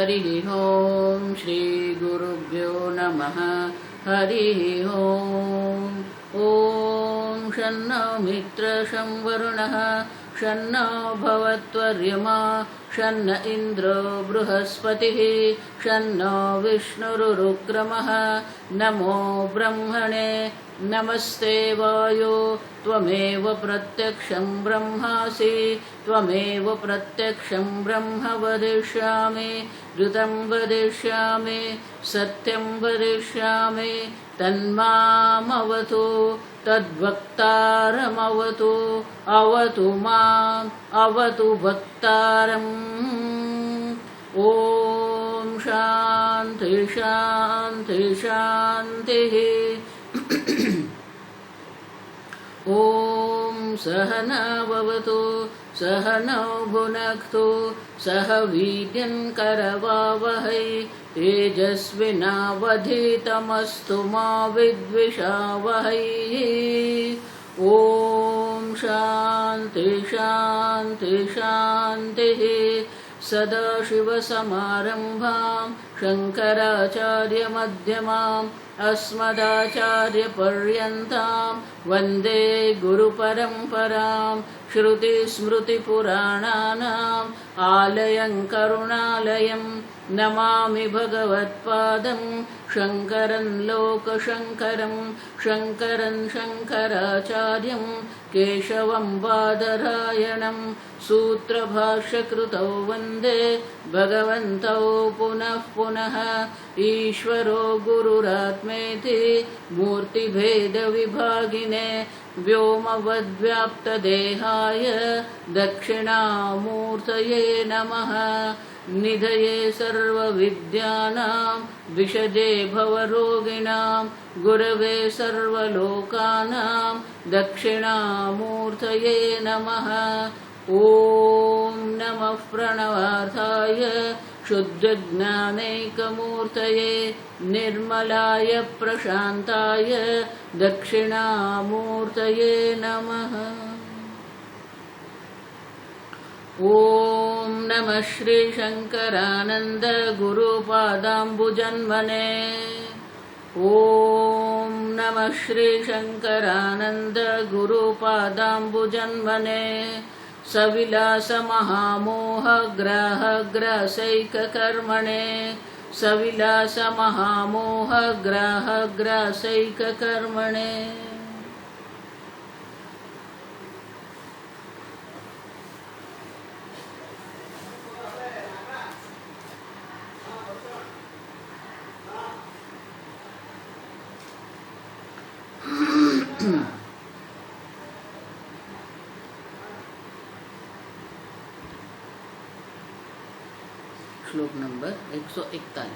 हरिः ओं श्री गुरुभ्यो नमः हरिः ओं। ॐ शन्नो मित्रः शं वरुणः शन्नो भवत्वर्यमा शन्न इन्द्रो बृहस्पतिः शन्नो विष्णुरुक्रमः। नमो ब्रह्मणे नमस्ते वायो त्वमेव प्रत्यक्षं ब्रह्मासि त्वमेव प्रत्यक्षं ब्रह्म वदिष्यामि ऋतं वदिष्यामि सत्यं वदिष्यामि तन्मामवतु तद्वक्तारमवतु अवतु माम् अवतु वक्तारम्। ॐ शान्ति शान्ति शान्तिः। ॐ सहना भवतु सहनौ भुनक्तु सह वीर्यं करवावहै तेजस्विनावधीतमस्तु मा विद्विषावहै। ॐ शान्ति शान्ति शान्तिः। सदाशिवसमारम्भां शङ्कराचार्यमध्यमाम् अस्मदाचार्यपर्यन्तां वन्दे गुरुपरम्परां। श्रुतिस्मृतिपुराणानाम् आलयं करुणालयं नमामि भगवत्पादं शङ्करं लोकशङ्करं शङ्करं शङ्कराचार्यं केशवं बादरायणं सूत्रभाष्यकृतौ वन्दे भगवन्तौ पुनः पुनः। ईश्वरो गुरुरात्मेति मूर्तिभेदविभागिने व्योमवद्व्याप्तदेहाय दक्षिणामूर्तये नमः। निधये सर्वविद्यानां विषजे भवरोगिणां गुरवे सर्वलोकानां दक्षिणामूर्तये नमः। ॐ नमः प्रणवार्थाय शुद्धज्ञानैकमूर्तये निर्मलाय प्रशान्ताय दक्षिणामूर्तये नमः। ॐ नमः श्रीशङ्करानन्द गुरुपादाम्बुजन्मने। ॐ नमः श्रीशङ्करानन्द गुरुपादाम्बुजन्मने। सविलासमहामोहग्राहग्रासैककर्मणे सविलासमहामोहग्राहग्रासैककर्मणे। श्लोक नंबर 141।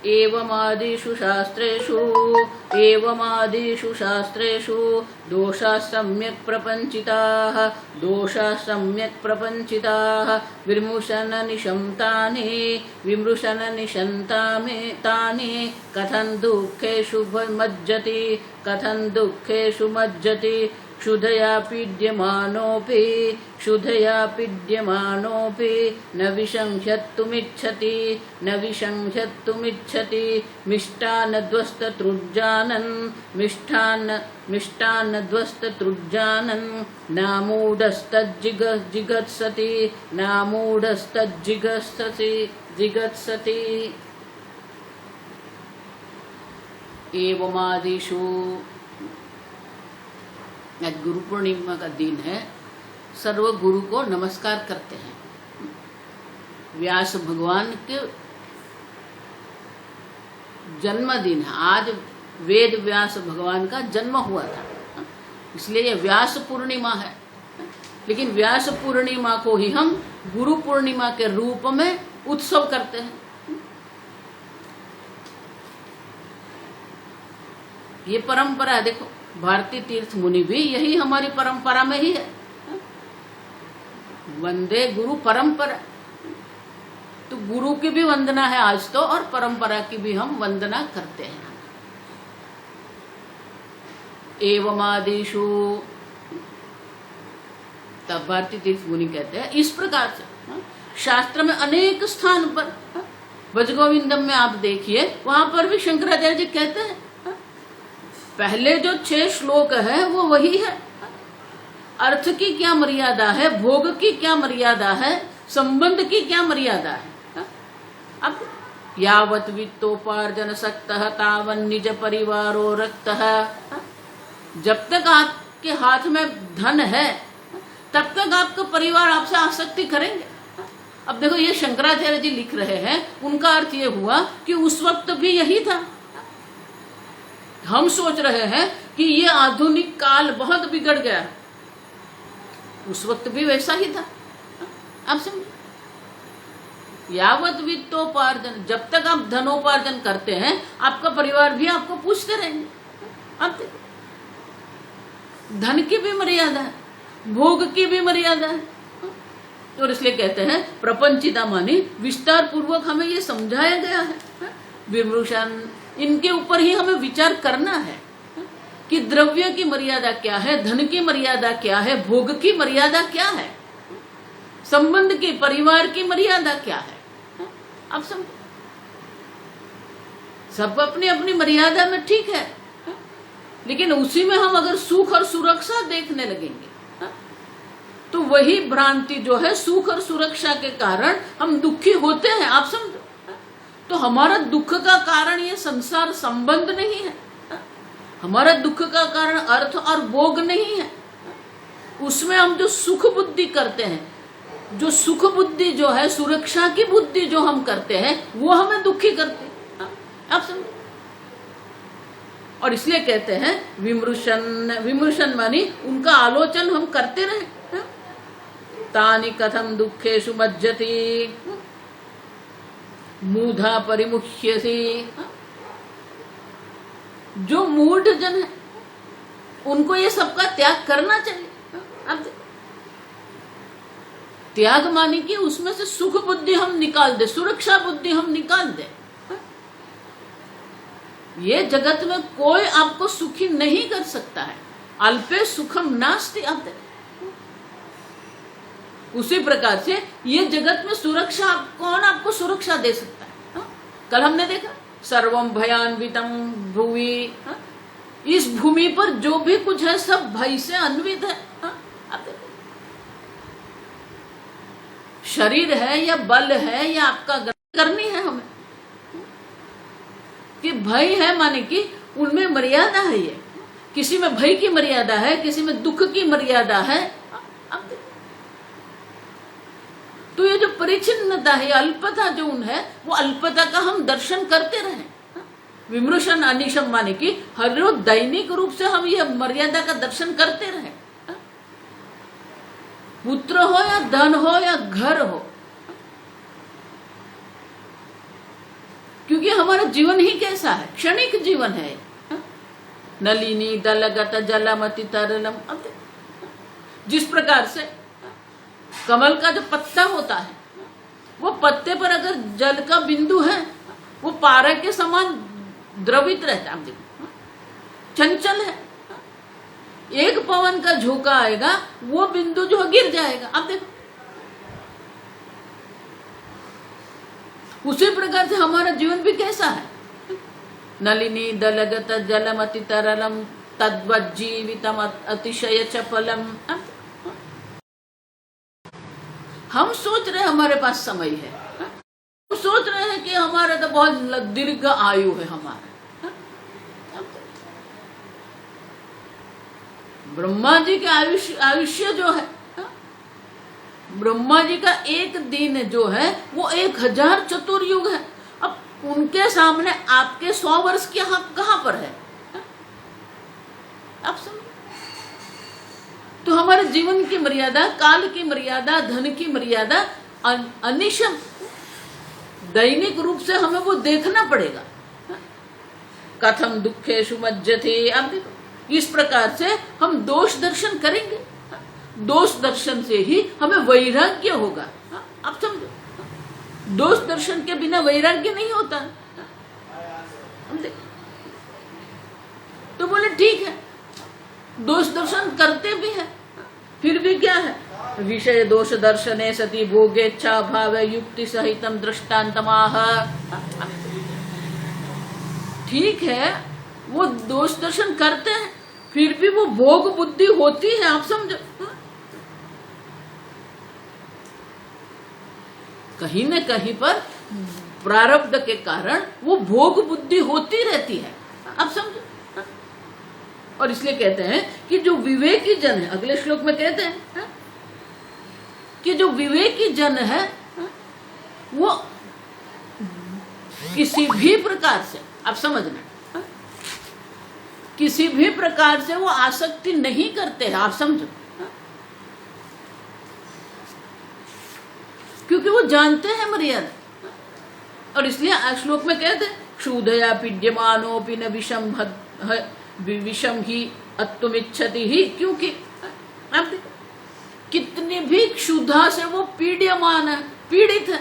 एवमादिषु शास्त्रेषु दोषाः सम्यक् प्रपञ्चिताः विमृशननिशन्तानि कथं दुःखेषु मज्जति क्षुधया पीड्यमानोऽपि न विशंसत्तुमिच्छति मिष्टान्नध्वस्ततृज्जानन् नामूढस्तज्जिगत्सति। एवमादिषु, आज गुरु पूर्णिमा का दिन है। सर्व गुरु को नमस्कार करते हैं। व्यास भगवान के जन्मदिन है आज। वेद व्यास भगवान का जन्म हुआ था, इसलिए ये व्यास पूर्णिमा है। लेकिन व्यास पूर्णिमा को ही हम गुरु पूर्णिमा के रूप में उत्सव करते हैं। ये परंपरा है। देखो, भारतीय तीर्थ मुनि भी यही हमारी परंपरा में ही है। वंदे गुरु परंपरा, तो गुरु की भी वंदना है आज तो, और परंपरा की भी हम वंदना करते हैं। एवमादिषु, तब भारतीय तीर्थ मुनि कहते हैं इस प्रकार से शास्त्र में अनेक स्थान पर, भजगोविंदम में आप देखिए, वहां पर भी शंकराचार्य जी कहते हैं, पहले जो 6 श्लोक है वो वही है। अर्थ की क्या मर्यादा है, भोग की क्या मर्यादा है, संबंध की क्या मर्यादा है। अब यावत वित्तोपार्जन सक्तः तावन निज परिवारो रक्तः, जब तक आपके हाथ में धन है तब तक आपका परिवार आपसे आसक्ति करेंगे। अब देखो ये शंकराचार्य जी लिख रहे हैं, उनका अर्थ ये हुआ कि उस वक्त भी यही था। हम सोच रहे हैं कि ये आधुनिक काल बहुत बिगड़ गया, उस वक्त भी वैसा ही था। आप समझे, यावत वित्तोपार्जन, जब तक आप धनोपार्जन करते हैं आपका परिवार भी आपको पूछते रहेंगे। अब धन की भी मर्यादा है, भोग की भी मर्यादा है, और इसलिए कहते हैं प्रपंचिता मानी विस्तार पूर्वक हमें ये समझाया गया है। विमृशन, इनके ऊपर ही हमें विचार करना है कि द्रव्य की मर्यादा क्या है, धन की मर्यादा क्या है, भोग की मर्यादा क्या है, संबंध की, परिवार की मर्यादा क्या है। आप समझ, सब अपनी अपनी मर्यादा में ठीक है, लेकिन उसी में हम अगर सुख और सुरक्षा देखने लगेंगे तो वही भ्रांति जो है, सुख और सुरक्षा के कारण हम दुखी होते हैं। आप समझो, तो हमारा दुख का कारण ये संसार संबंध नहीं है, हमारा दुख का कारण अर्थ और भोग नहीं है। उसमें हम जो सुख बुद्धि करते हैं, जो सुख बुद्धि जो है, सुरक्षा की बुद्धि जो हम करते हैं, वो हमें दुखी करते हैं। आप समझो, और इसलिए कहते हैं विमृशन, विमृशन मानी उनका आलोचन हम करते रहे। तानि कथम दुखेषु मज्जति मूढ़ा परिमुह्यसी, जो मूढ़ जन है उनको ये सबका त्याग करना चाहिए। अब त्याग माने कि उसमें से सुख बुद्धि हम निकाल दे, सुरक्षा बुद्धि हम निकाल दे। ये जगत में कोई आपको सुखी नहीं कर सकता है, अल्पे सुखम नास्ति। आप उसी प्रकार से ये जगत में सुरक्षा, कौन आपको सुरक्षा दे सकता है। कल हमने देखा सर्वम भयान्वितम भुवि, इस भूमि पर जो भी कुछ है सब भय से अन्वित है। आप देखो, शरीर है या बल है या आपका करनी है हमें कि भय है, माने कि उनमें मर्यादा है। ये किसी में भय की मर्यादा है, किसी में दुख की मर्यादा है। तो ये जो परिचिन्नता है, अल्पता जो उन है, वो अल्पता का हम दर्शन करते रहे। विमृशन अनिशम माने कि हर रोज दैनिक रूप से हम ये मर्यादा का दर्शन करते रहे। पुत्र हो या धन हो या घर हो, क्योंकि हमारा जीवन ही कैसा है, क्षणिक जीवन है। नलिनी दलगत जलमति तरलम, जिस प्रकार से कमल का जो पत्ता होता है, वो पत्ते पर अगर जल का बिंदु है वो पारे के समान द्रवित रहता है, चंचल है। एक पवन का झोंका आएगा, वो बिंदु जो गिर जाएगा। अब देखो, उसी प्रकार से हमारा जीवन भी कैसा है। नलिनी दलगत जलमति तरलम तद्वज्जीवितम अतिशय चपलम। हम सोच रहे हैं हमारे पास समय है, हम सोच रहे हैं कि हमारा तो बहुत दीर्घ आयु है हमारा। ब्रह्मा जी के आयुष्य जो है, ब्रह्मा जी का एक दिन जो है वो 1000 चतुर्युग है। अब उनके सामने आपके 100 वर्ष के कहां पर है। आप समझ, तो हमारे जीवन की मर्यादा, काल की मर्यादा, धन की मर्यादा अनिशम दैनिक रूप से हमें वो देखना पड़ेगा। कथम दुखेषु मज्जते। अब देखो, इस प्रकार से हम दोष दर्शन करेंगे, दोष दर्शन से ही हमें वैराग्य होगा। आप समझो, दोष दर्शन के बिना वैराग्य नहीं होता। तो बोले ठीक है, दोष दर्शन करते भी हैं, फिर भी क्या है, विषय दोष दर्शने सति भोगेच्छा भाव युक्ति सहितम दृष्टान्तमाह। ठीक है, वो दोष दर्शन करते हैं, फिर भी वो भोग बुद्धि होती है, आप समझो। कहीं न कहीं पर प्रारब्ध के कारण वो भोग बुद्धि होती रहती है, आप समझो। और इसलिए कहते हैं कि जो विवेकी जन है, अगले श्लोक में कहते हैं कि जो विवेकी जन है वो किसी भी प्रकार से, आप समझना, किसी भी प्रकार से वो आसक्ति नहीं करते हैं, आप समझो। क्योंकि वो जानते हैं मर्यादा। और इसलिए श्लोक में कहते हैं क्षुधया पीड्यमानोपि न विषम ही अत्तुमिच्छति ही। क्योंकि आप देखो कितनी भी क्षुधा से वो पीड्यमान है, पीड़ित है,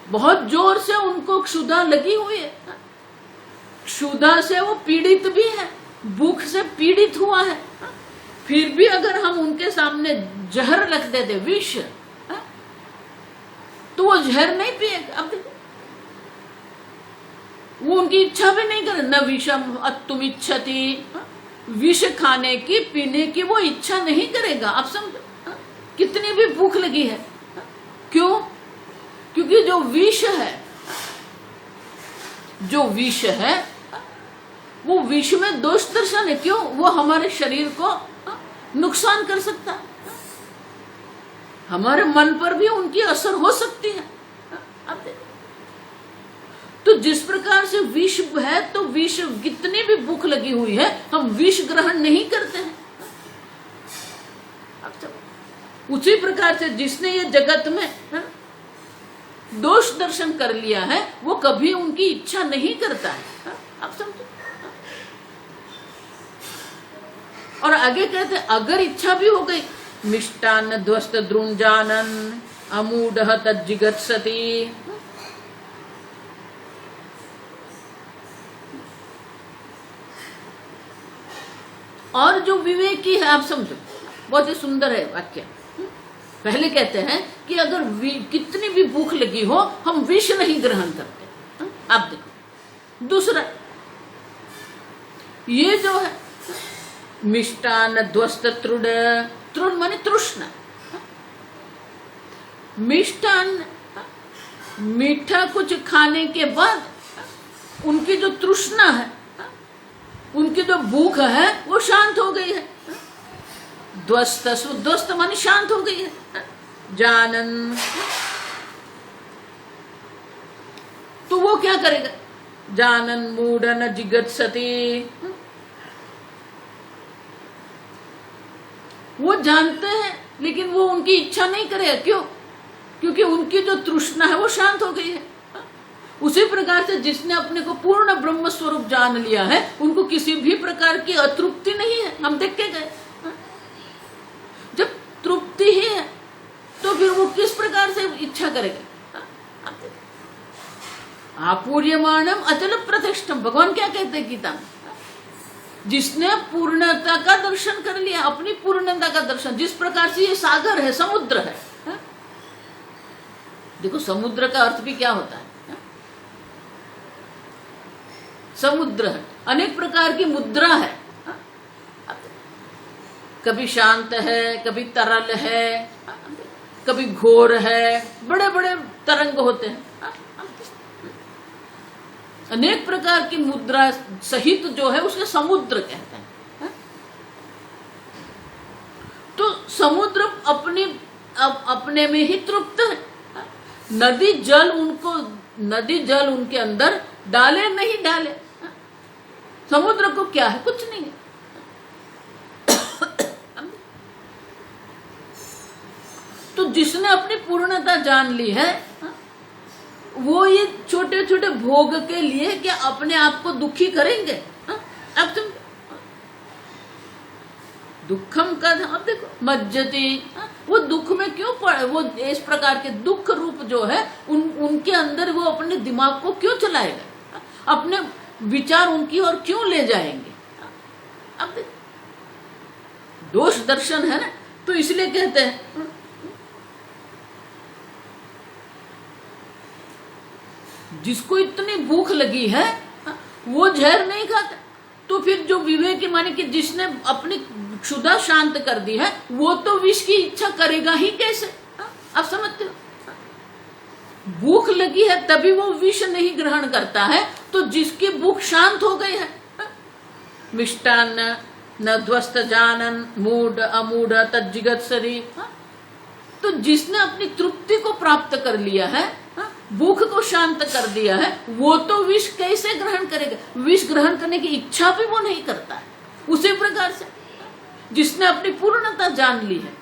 बहुत जोर से उनको क्षुधा लगी हुई है, क्षुधा से वो पीड़ित भी है, भूख से पीड़ित हुआ है, फिर भी अगर हम उनके सामने जहर रख देते, विष, तो वो जहर नहीं पिएगा। अब देखो वो उनकी इच्छा भी नहीं करे, न विषम अत्तुमिच्छति, विष खाने की पीने की वो इच्छा नहीं करेगा, आप समझो। कितनी भी भूख लगी है, क्यों? क्योंकि जो विष है, जो विष है वो विष में दोष दर्शन है। क्यों? वो हमारे शरीर को नुकसान कर सकता है, हमारे मन पर भी उनकी असर हो सकती है। अब देखो, तो जिस प्रकार से विष है, तो विष, कितनी भी भूख लगी हुई है, हम विष ग्रहण नहीं करते हैं। उसी प्रकार से जिसने ये जगत में दोष दर्शन कर लिया है, वो कभी उनकी इच्छा नहीं करता है, आप समझो। और आगे कहते हैं अगर इच्छा भी हो गई, मिष्टान्न ध्वस्त द्रुंजानन अमूढ़ तज्जिगत्सति। और जो विवेकी है, आप समझो, बहुत ही सुंदर है वाक्य। पहले कहते हैं कि अगर कितनी भी भूख लगी हो, हम विष नहीं ग्रहण करते। आप देखो दूसरा, ये जो है मिष्टान ध्वस्त तृण, तृण माने तृष्णा, मिष्टान मीठा कुछ खाने के बाद उनकी जो तृष्णा है, उनकी जो भूख है, वो शांत हो गई है। ध्वस्त, ध्वस्त माने शांत हो गई है। जानन, तो वो क्या करेगा? जानन मूढ़न जिगत्सति, वो जानते हैं लेकिन वो उनकी इच्छा नहीं करेगा। क्यों? क्योंकि उनकी जो तृष्णा है वो शांत हो गई है। उसी प्रकार से जिसने अपने को पूर्ण ब्रह्म स्वरूप जान लिया है, उनको किसी भी प्रकार की अतृप्ति नहीं है। हम देख के गए, जब तृप्ति ही है तो फिर वो किस प्रकार से इच्छा करेगा? आपूर्यमाणम अचल प्रतिष्ठम, भगवान क्या कहते हैं गीता में? जिसने पूर्णता का दर्शन कर लिया, अपनी पूर्णता का दर्शन, जिस प्रकार से ये सागर है, समुद्र है। देखो समुद्र का अर्थ भी क्या होता है? समुद्र है, अनेक प्रकार की मुद्रा है, कभी शांत है, कभी तरल है, कभी घोर है, बड़े बड़े तरंग होते हैं। अनेक प्रकार की मुद्रा सहित जो है उसके समुद्र कहते हैं। तो समुद्र अपने में ही तृप्त है। नदी जल उनके अंदर डाले नहीं डाले, समुद्र को क्या है? कुछ नहीं है। तो जिसने अपनी पूर्णता जान ली है, वो ये छोटे छोटे भोग के लिए क्या अपने आप को दुखी करेंगे? अब तुम दुखम का, अब देखो मज्जती, वो दुख में क्यों पड़े? वो इस प्रकार के दुख रूप जो है उनके अंदर वो अपने दिमाग को क्यों चलाएगा? अपने विचार उनकी ओर क्यों ले जाएंगे? अब देखो दोष दर्शन है ना, तो इसलिए कहते हैं जिसको इतनी भूख लगी है वो जहर नहीं खाता। तो फिर जो विवेकी माने कि जिसने अपनी क्षुधा शांत कर दी है वो तो विष की इच्छा करेगा ही कैसे? आप समझते हो? भूख लगी है तभी वो विष नहीं ग्रहण करता है। तो जिसकी भूख शांत हो गई है, मिष्टान्न न ध्वस्त जानन मूढ़ अमूढ़ तज्जिगत शरीर, तो जिसने अपनी तृप्ति को प्राप्त कर लिया है, भूख को शांत कर दिया है, वो तो विष कैसे ग्रहण करेगा? विष ग्रहण करने की इच्छा भी वो नहीं करता है। उसी प्रकार से जिसने अपनी पूर्णता जान ली है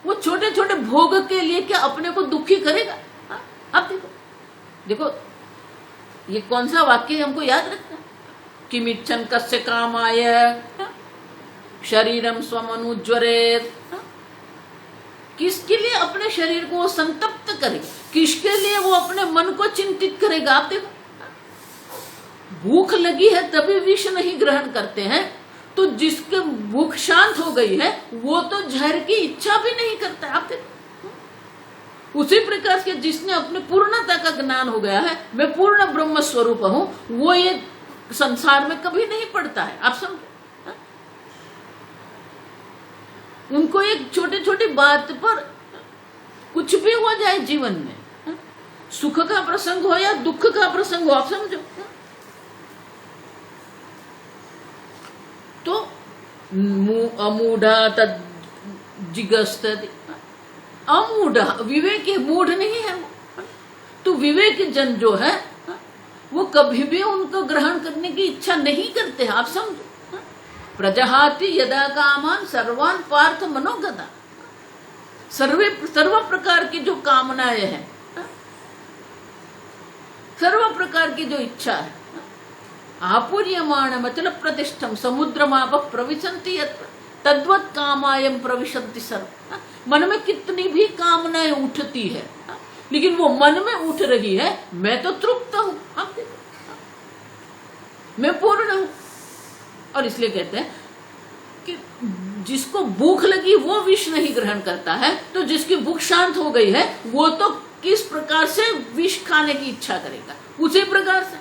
वो छोटे छोटे भोग के लिए क्या अपने को दुखी करेगा? अब देखो ये कौन सा वाक्य हमको याद रखना है? किमिच्छन कस्य कामाय शरीरम स्वमनुज्वरेत, किसके लिए अपने शरीर को वो संतप्त करेगा? किसके लिए वो अपने मन को चिंतित करेगा? आप देखो, भूख लगी है तभी विष नहीं ग्रहण करते हैं। तो जिसके भूख शांत हो गई है वो तो जहर की इच्छा भी नहीं करता है। आप देखो, उसी प्रकार से जिसने अपने पूर्णता का ज्ञान हो गया है, मैं पूर्ण ब्रह्म स्वरूप हूं, वो ये संसार में कभी नहीं पड़ता है। आप समझो, उनको एक छोटी छोटी बात पर कुछ भी हो जाए जीवन में, सुख का प्रसंग हो या दुख का प्रसंग हो, आप समझो, तो अमूढ़ा तज्जिगस्त, अमूढ़ विवेक मूढ़ नहीं है वो। तो विवेक जन जो है वो कभी भी उनको ग्रहण करने की इच्छा नहीं करते हैं। आप समझो, प्रजहाति यदा कामान सर्वान पार्थ मनोगता, सर्व प्रकार की जो कामनाएं हैं, सर्व प्रकार की जो इच्छा है, आपूर्यमाण मतलब प्रतिष्ठम समुद्रमाप प्रविशन्ति यत्र तद्वत् कामायम प्रविशन्ति सर्व। मन में कितनी भी कामनाएं उठती है, लेकिन वो मन में उठ रही है, मैं तो तृप्त हूं, आप देखो, मैं पूर्ण हूं। और इसलिए कहते हैं कि जिसको भूख लगी वो विष नहीं ग्रहण करता है। तो जिसकी भूख शांत हो गई है वो तो किस प्रकार से विष खाने की इच्छा करेगा? उसी प्रकार से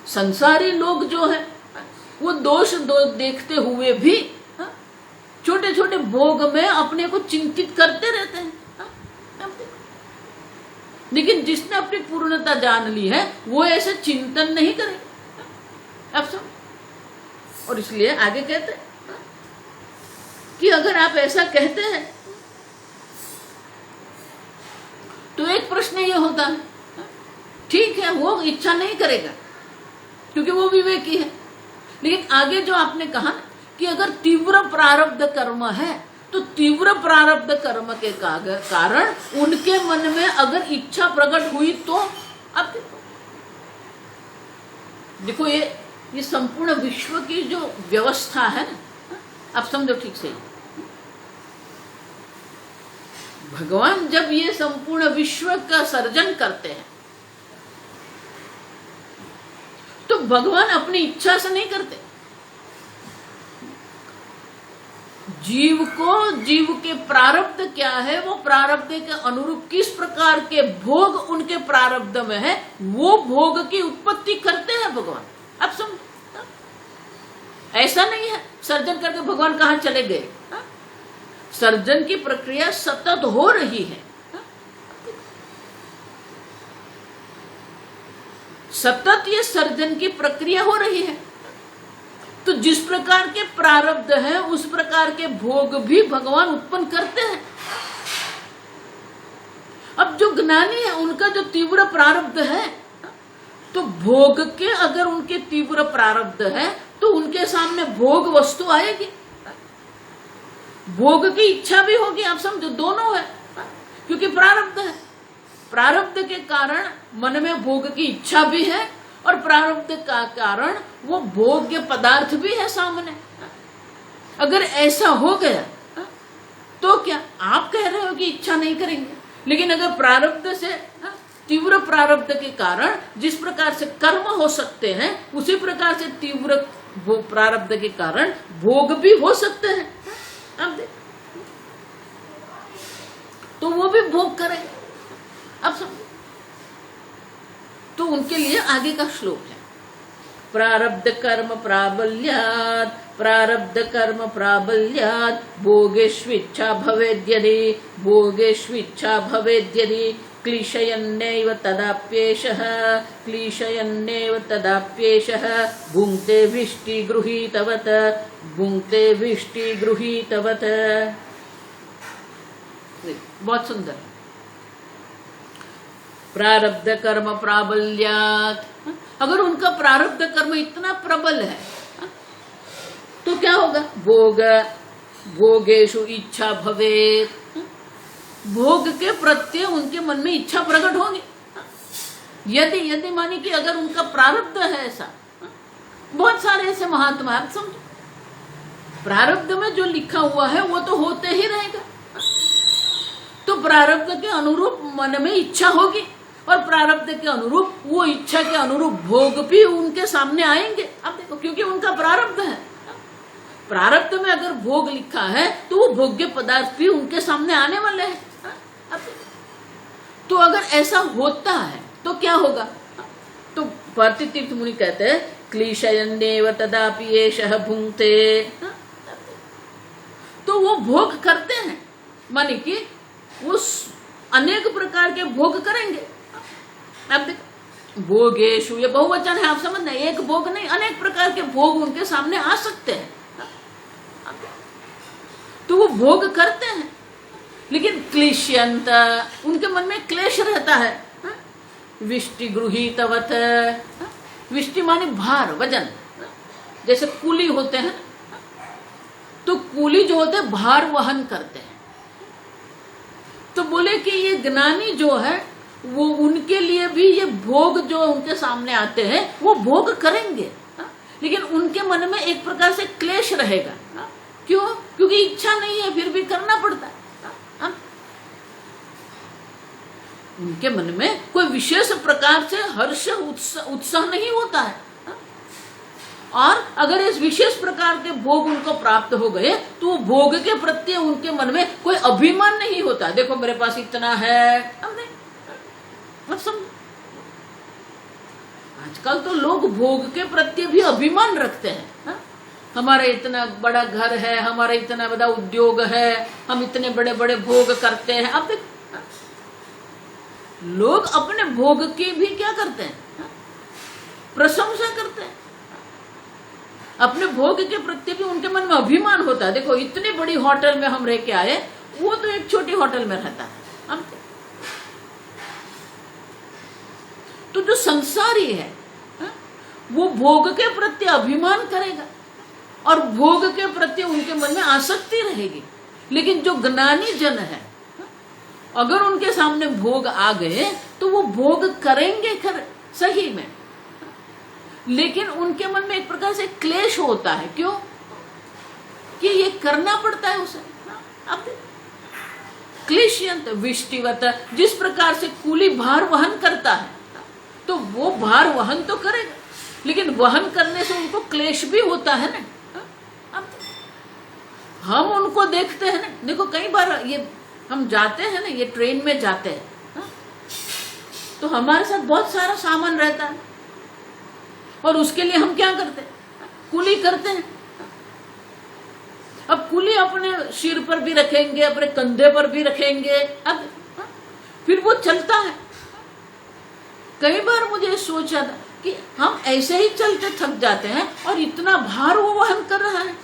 संसारी लोग जो है वो दोष देखते हुए भी छोटे छोटे भोग में अपने को चिंतित करते रहते हैं। लेकिन जिसने अपनी पूर्णता जान ली है वो ऐसे चिंतन नहीं करेगा। अब समझ, और इसलिए आगे कहते हैं कि अगर आप ऐसा कहते हैं तो एक प्रश्न ये होता है, ठीक है वो इच्छा नहीं करेगा क्योंकि वो विवेकी है, लेकिन आगे जो आपने कहा कि अगर तीव्र प्रारब्ध कर्म है तो तीव्र प्रारब्ध कर्म के कारण उनके मन में अगर इच्छा प्रकट हुई तो अब देखो ये संपूर्ण विश्व की जो व्यवस्था है ना, आप समझो ठीक से, भगवान जब ये संपूर्ण विश्व का सर्जन करते हैं तो भगवान अपनी इच्छा से नहीं करते। जीव को, जीव के प्रारब्ध क्या है, वो प्रारब्ध के अनुरूप किस प्रकार के भोग उनके प्रारब्ध में है, वो भोग की उत्पत्ति करते हैं भगवान। अब समझो, ऐसा नहीं है सर्जन करके भगवान कहां चले गए। सर्जन की प्रक्रिया सतत हो रही है, सतत ये सर्जन की प्रक्रिया हो रही है। तो जिस प्रकार के प्रारब्ध है उस प्रकार के भोग भी भगवान उत्पन्न करते हैं। अब जो ज्ञानी है उनका जो तीव्र प्रारब्ध है, तो भोग के अगर उनके तीव्र प्रारब्ध है तो उनके सामने भोग वस्तु आएगी, भोग की इच्छा भी होगी। आप समझो, दोनों है, क्योंकि प्रारब्ध है, प्रारब्ध के कारण मन में भोग की इच्छा भी है और प्रारब्ध का कारण वो भोग्य पदार्थ भी है सामने। अगर ऐसा हो गया तो क्या आप कह रहे हो कि इच्छा नहीं करेंगे, लेकिन अगर प्रारब्ध से, तीव्र प्रारब्ध के कारण जिस प्रकार से कर्म हो सकते हैं उसी प्रकार से तीव्र प्रारब्ध के कारण भोग भी हो सकते हैं। अब तो वो भी भोग करेंगे। अब समझो, तो उनके लिए आगे का श्लोक है, प्रारब्ध कर्म प्राबल्यात्, प्रारब्ध कर्म प्राबल्यात् भोगेष्विच्छा भवेद्यदि, भोगेष्विच्छा भवेद्यदि क्लिशयन्नेव तदाप्येषः, क्लिशयन्नेव तदाप्येषः भुङ्क्ते विष्टि गृहीतवत्, भुङ्क्ते विष्टि गृहीतवत्। बहुत सुंदर। प्रारब्ध कर्म प्राबल्यात्, अगर उनका प्रारब्ध कर्म इतना प्रबल है तो क्या होगा? भोग, भोगेषु इच्छा भवेत्, भोग के प्रत्यय उनके मन में इच्छा प्रकट होगी। यदि यदि मानी कि अगर उनका प्रारब्ध है ऐसा, बहुत सारे ऐसे महात्मा, आप समझो, प्रारब्ध में जो लिखा हुआ है वो तो होते ही रहेगा। तो प्रारब्ध के अनुरूप मन में इच्छा होगी और प्रारब्ध के अनुरूप वो इच्छा के अनुरूप भोग भी उनके सामने आएंगे। अब देखो, क्योंकि उनका प्रारब्ध है, प्रारब्ध में अगर भोग लिखा है तो वो भोग्य पदार्थ भी उनके सामने आने वाले हैं। तो अगर ऐसा होता है तो क्या होगा? तो पार्थितीर्थ मुनि कहते हैं, क्लिशयन्नेव तदापि एषः भुङ्क्ते, तो वो भोग करते हैं, माने कि वो अनेक प्रकार के भोग करेंगे। अब देखो, भोगेशु ये बहुवचन है, आप समझना, एक भोग नहीं, अनेक प्रकार के भोग उनके सामने आ सकते हैं। तो वो भोग करते हैं, लेकिन क्लेशयन्त, उनके मन में क्लेश रहता है। विष्टि गृहीतवत्, विष्टि माने भार, वजन, जैसे कूली होते हैं, तो कूली जो होते हैं भार वहन करते हैं। तो बोले कि ये ज्ञानी जो है वो उनके लिए भी ये भोग जो उनके सामने आते हैं वो भोग करेंगे, लेकिन उनके मन में एक प्रकार से क्लेश रहेगा। क्यों? क्योंकि इच्छा नहीं है, फिर भी करना पड़ता है। उनके मन में कोई विशेष प्रकार से हर्ष उत्साह नहीं होता है, और अगर इस विशेष प्रकार के भोग उनको प्राप्त हो गए तो वो भोग के प्रति उनके मन में कोई अभिमान नहीं होता। देखो मेरे पास इतना है, अब नहीं, अब समझो, आजकल तो लोग भोग के प्रति भी अभिमान रखते हैं। हमारा इतना बड़ा घर है, हमारा इतना बड़ा उद्योग है, हम इतने बड़े बड़े भोग करते हैं। अब देखो, लोग अपने भोग की भी क्या करते हैं? प्रशंसा करते हैं। अपने भोग के प्रति भी उनके मन में अभिमान होता है। देखो, इतनी बड़ी होटल में हम रह के आए, वो तो एक छोटी होटल में रहता है। हम तो जो संसारी है वो भोग के प्रति अभिमान करेगा और भोग के प्रति उनके मन में आसक्ति रहेगी। लेकिन जो ज्ञानी जन है, अगर उनके सामने भोग आ गए तो वो भोग करेंगे सही में, लेकिन उनके मन में एक प्रकार से क्लेश होता है। क्यों? कि ये करना पड़ता है उसे। अब क्लेशयंत विष्टिवत, जिस प्रकार से कूली भार वहन करता है तो वो भार वहन तो करेगा, लेकिन वहन करने से उनको क्लेश भी होता है ना। अब हम उनको देखते हैं ना, देखो कई बार ये हम जाते हैं ना, ये ट्रेन में जाते हैं तो हमारे साथ बहुत सारा सामान रहता है, और उसके लिए हम क्या करते हैं? कूली करते हैं। अब कूली अपने सिर पर भी रखेंगे, अपने कंधे पर भी रखेंगे, अब फिर वो चलता है। कई बार मुझे सोचा था कि हम ऐसे ही चलते थक जाते हैं और इतना भार वो वहन कर रहा है।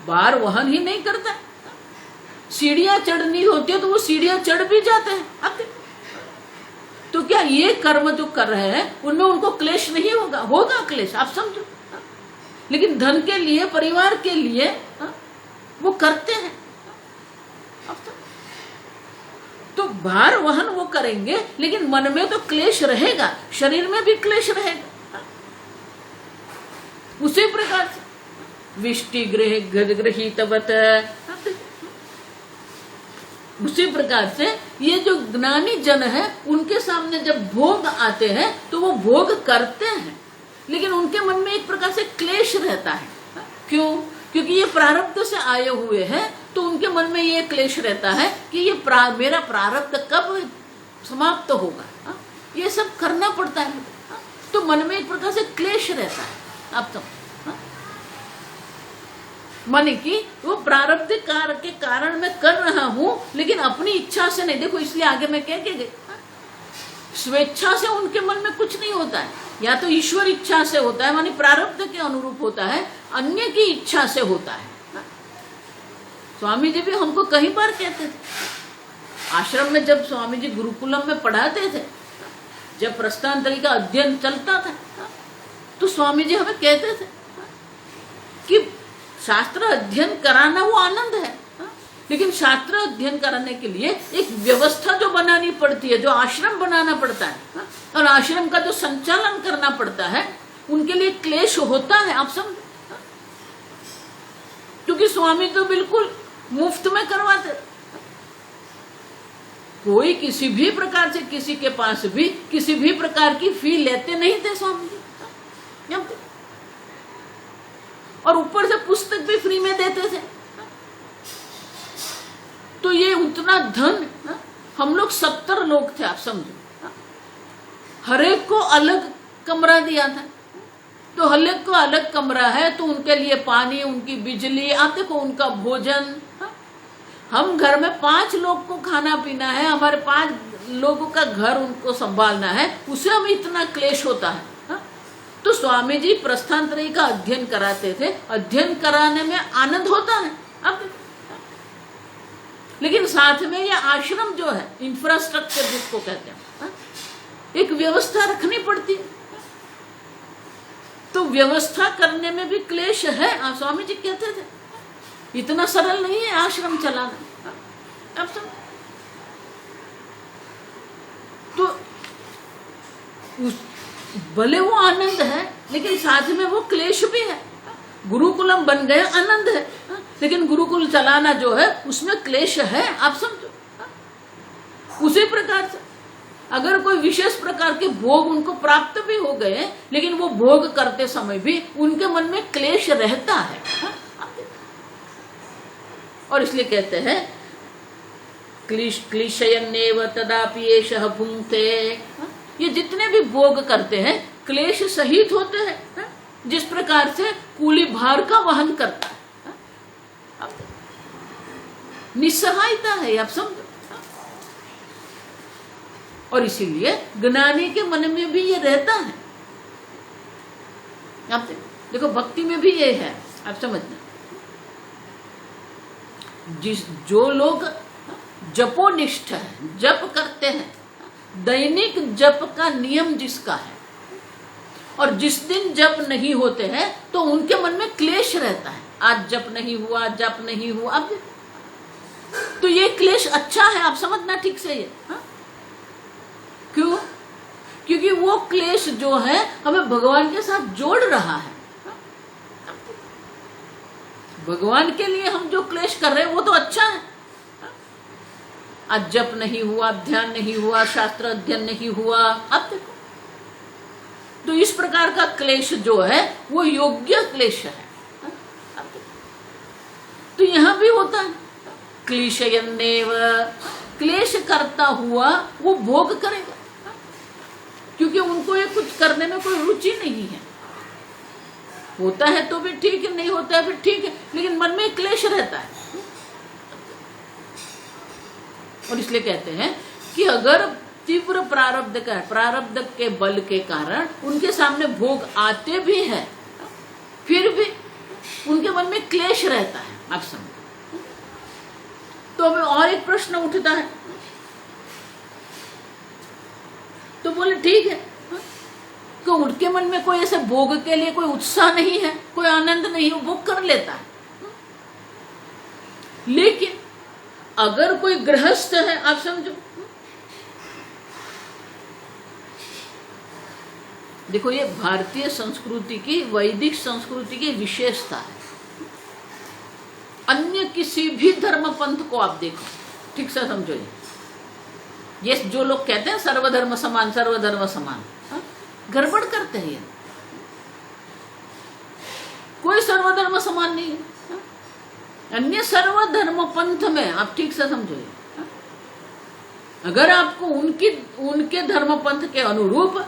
भार वहन ही नहीं करता, सीढ़ियां चढ़नी होती है तो वो सीढ़ियां चढ़ भी जाते हैं। अब तो क्या ये कर्म जो कर रहे हैं उनमें उनको क्लेश नहीं होगा? होगा क्लेश, आप समझो, लेकिन धन के लिए, परिवार के लिए वो करते हैं। तो भार वहन वो करेंगे, लेकिन मन में तो क्लेश रहेगा, शरीर में भी क्लेश रहेगा। उसी प्रकार से विष्टि गृहीतवत्, उसी प्रकार से ये जो ज्ञानी जन है उनके सामने जब भोग आते हैं तो वो भोग करते हैं, लेकिन उनके मन में एक प्रकार से क्लेश रहता है। क्यों? क्योंकि ये प्रारब्ध से आए हुए हैं, तो उनके मन में ये क्लेश रहता है कि ये मेरा प्रारब्ध कब समाप्त होगा, हाँ? ये सब करना पड़ता है, हाँ? तो मन में एक प्रकार से क्लेश रहता है। आप तो हाँ? मन की वो प्रारब्ध के कारण मैं कर रहा हूं, लेकिन अपनी इच्छा से नहीं। देखो इसलिए आगे मैं कह के गई, स्वेच्छा से उनके मन में कुछ नहीं होता है, या तो ईश्वर इच्छा से होता है, मानी प्रारब्ध के अनुरूप होता है, अन्य की इच्छा से होता है। स्वामी जी भी हमको कई बार कहते थे, आश्रम में जब स्वामी जी गुरुकुलम में पढ़ाते थे, जब प्रस्थानांतरी का अध्ययन चलता था, तो स्वामी जी हमें कहते थे कि शास्त्र अध्ययन कराना वो आनंद है, लेकिन शास्त्र अध्ययन कराने के लिए एक व्यवस्था जो बनानी पड़ती है, जो आश्रम बनाना पड़ता है और आश्रम का जो संचालन करना पड़ता है, उनके लिए क्लेश होता है। आप समझ, क्योंकि स्वामी तो बिल्कुल मुफ्त में करवाते, कोई किसी भी प्रकार से किसी के पास भी किसी भी प्रकार की फी लेते नहीं थे स्वामी जी, और ऊपर से पुस्तक भी फ्री में देते थे। तो ये उतना धन, हम लोग 70 लोग थे, आप समझो, हर एक को अलग कमरा दिया था, तो हर एक को अलग कमरा है, तो उनके लिए पानी, उनकी बिजली, आप देखो उनका भोजन। हम घर में 5 लोग को खाना पीना है, हमारे 5 लोगों का घर उनको संभालना है, उसे हमें इतना क्लेश होता है। तो स्वामी जी प्रस्थानांतरी का अध्ययन कराते थे, अध्ययन कराने में आनंद होता है, अब लेकिन साथ में ये आश्रम जो है, इंफ्रास्ट्रक्चर जिसको कहते हैं, एक व्यवस्था रखनी पड़ती है, तो व्यवस्था करने में भी क्लेश है। स्वामी जी कहते थे इतना सरल नहीं है आश्रम चलाना। अब तो भले वो आनंद है, लेकिन साथ में वो क्लेश भी है। गुरुकुलम बन गए, आनंद है, लेकिन गुरुकुल चलाना जो है उसमें क्लेश है, आप समझो। उसी प्रकार से अगर कोई विशेष प्रकार के भोग उनको प्राप्त भी हो गए, लेकिन वो भोग करते समय भी उनके मन में क्लेश रहता है, और इसलिए कहते हैं क्लेशयन्नेव तदापि एषः भुङ्क्ते। ये जितने भी भोग करते हैं क्लेश सहित होते हैं, जिस प्रकार से कूली भार का वहन करता है, निस्सहायता है, आप समझो। और इसीलिए ज्ञानी के मन में भी ये रहता है। आप देखो भक्ति में भी ये है, आप समझना। जो लोग जपोनिष्ठ है, जप करते हैं, दैनिक जप का नियम जिसका है, और जिस दिन जप नहीं होते हैं तो उनके मन में क्लेश रहता है, आज जप नहीं हुआ, जप नहीं हुआ। अब तो ये क्लेश अच्छा है, आप समझना ठीक से ये, हा? क्यों? क्योंकि वो क्लेश जो है हमें भगवान के साथ जोड़ रहा है। भगवान के लिए हम जो क्लेश कर रहे हैं वो तो अच्छा है। आज जप नहीं हुआ, ध्यान नहीं हुआ, शास्त्र अध्ययन नहीं हुआ, अब देखो तो इस प्रकार का क्लेश जो है वो योग्य क्लेश है। तो यहां भी होता है क्लेशयन्नेव, क्लेश करता हुआ वो भोग करेगा, क्योंकि उनको ये कुछ करने में कोई रुचि नहीं है। होता है तो भी ठीक है, नहीं होता है भी ठीक है, लेकिन मन में क्लेश रहता है। और इसलिए कहते हैं कि अगर तीव्र प्रारब्ध का, प्रारब्ध के बल के कारण उनके सामने भोग आते भी हैं, फिर भी उनके मन में क्लेश रहता है, आप समझो। तो हमें और एक प्रश्न उठता है, तो बोले ठीक है कि उनके मन में कोई ऐसे भोग के लिए कोई उत्साह नहीं है, कोई आनंद नहीं है, वो कर लेता है। लेकिन अगर कोई गृहस्थ है, आप समझो, देखो ये भारतीय संस्कृति की, वैदिक संस्कृति की विशेषता है। अन्य किसी भी धर्म पंथ को आप देखो, ठीक से समझो। ये जो लोग कहते हैं सर्वधर्म समान, सर्वधर्म समान, गड़बड़ करते हैं। कोई सर्वधर्म समान नहीं है, अन्य सर्व धर्म पंथ में आप ठीक से समझो, अगर आपको उनके धर्म पंथ के अनुरूप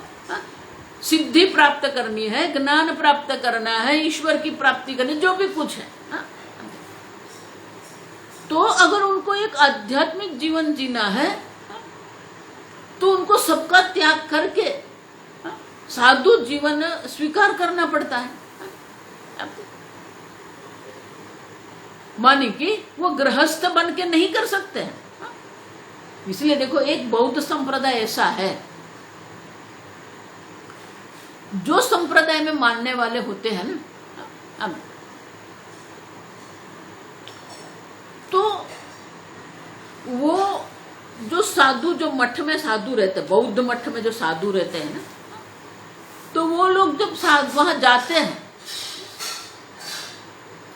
सिद्धि प्राप्त करनी है, ज्ञान प्राप्त करना है, ईश्वर की प्राप्ति करनी, जो भी कुछ है, तो अगर उनको एक आध्यात्मिक जीवन जीना है तो उनको सबका त्याग करके साधु जीवन स्वीकार करना पड़ता है। मानी कि वो गृहस्थ बन के नहीं कर सकते हैं। इसलिए देखो, एक बौद्ध संप्रदाय ऐसा है, जो संप्रदाय में मानने वाले होते हैं ना, तो वो जो साधु, जो मठ में साधु रहते, बौद्ध मठ में जो साधु रहते हैं ना, तो वो लोग जब वहां जाते हैं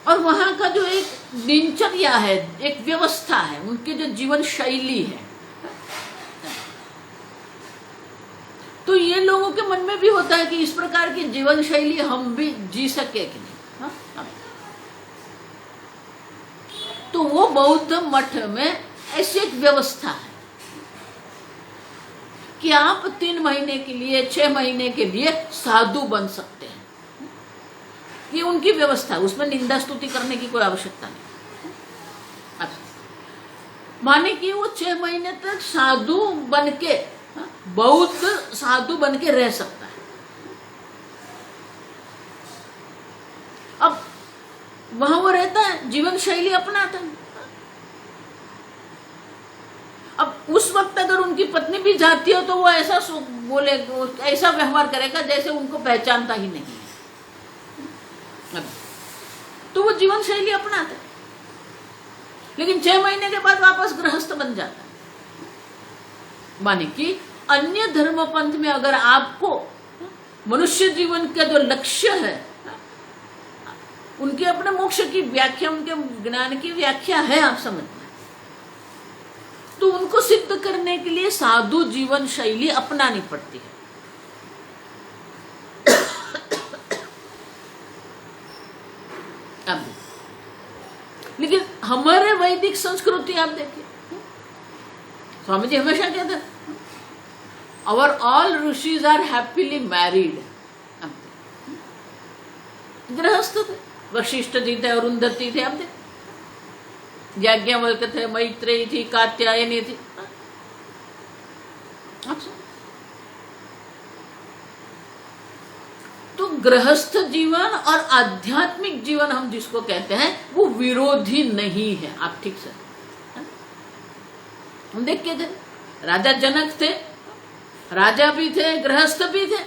और वहां का जो एक दिनचर्या है, एक व्यवस्था है, उनकी जो जीवन शैली है, तो ये लोगों के मन में भी होता है कि इस प्रकार की जीवन शैली हम भी जी सके कि नहीं। तो वो बौद्ध मठ में ऐसी एक व्यवस्था है कि आप 3 महीने के लिए, 6 महीने के लिए साधु बन सकते हैं। ये उनकी व्यवस्था है, उसमें निंदा स्तुति करने की कोई आवश्यकता नहीं। अच्छा, माने कि वो 6 महीने तक साधु बन के, बौद्ध साधु बन के रह सकता है। अब वहां वो रहता है, जीवन शैली अपनाता है। अब उस वक्त अगर उनकी पत्नी भी जाती हो तो वो ऐसा बोले, ऐसा व्यवहार करेगा जैसे उनको पहचानता ही नहीं है। तो वो जीवन शैली अपनाता है, लेकिन 6 महीने के बाद वापस गृहस्थ बन जाता है। माने कि अन्य धर्म पंथ में अगर आपको मनुष्य जीवन का जो लक्ष्य है, उनके अपने मोक्ष की व्याख्या, उनके ज्ञान की व्याख्या है, आप समझ पाए, तो उनको सिद्ध करने के लिए साधु जीवन शैली अपनानी पड़ती है। अब लेकिन हमारे वैदिक संस्कृति आप देखिए, स्वामी जी हमेशा कहते हैं, our all rishis are happily married. गृहस्थ थे, वशिष्ठ जी थे, अरुंधति थे, आप देखिए, याज्ञवल्क्य थे, मैत्रेयी थी, कात्यायनी थी। अच्छा, तो गृहस्थ जीवन और आध्यात्मिक जीवन हम जिसको कहते हैं वो विरोधी नहीं है। आप ठीक से हम देख के थे, राजा जनक थे, राजा भी थे, गृहस्थ भी थे,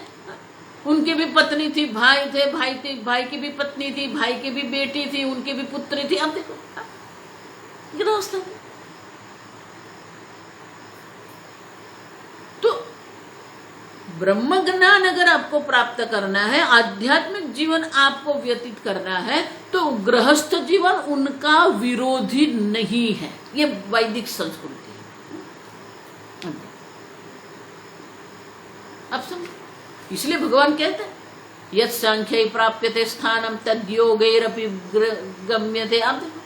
उनकी भी पत्नी थी, भाई थे, भाई की भी पत्नी थी, भाई की भी बेटी थी, उनकी भी पुत्री थी। अब देखो, गृहस्थ। तो ब्रह्म ज्ञान अगर आपको प्राप्त करना है, आध्यात्मिक जीवन आपको व्यतीत करना है, तो गृहस्थ जीवन उनका विरोधी नहीं है। ये वैदिक संस्कृति है। अब समझ, इसलिए भगवान कहते हैं, यत् सांख्यै प्राप्यते स्थानम तद् योगैरपि गम्यते। आप देखो,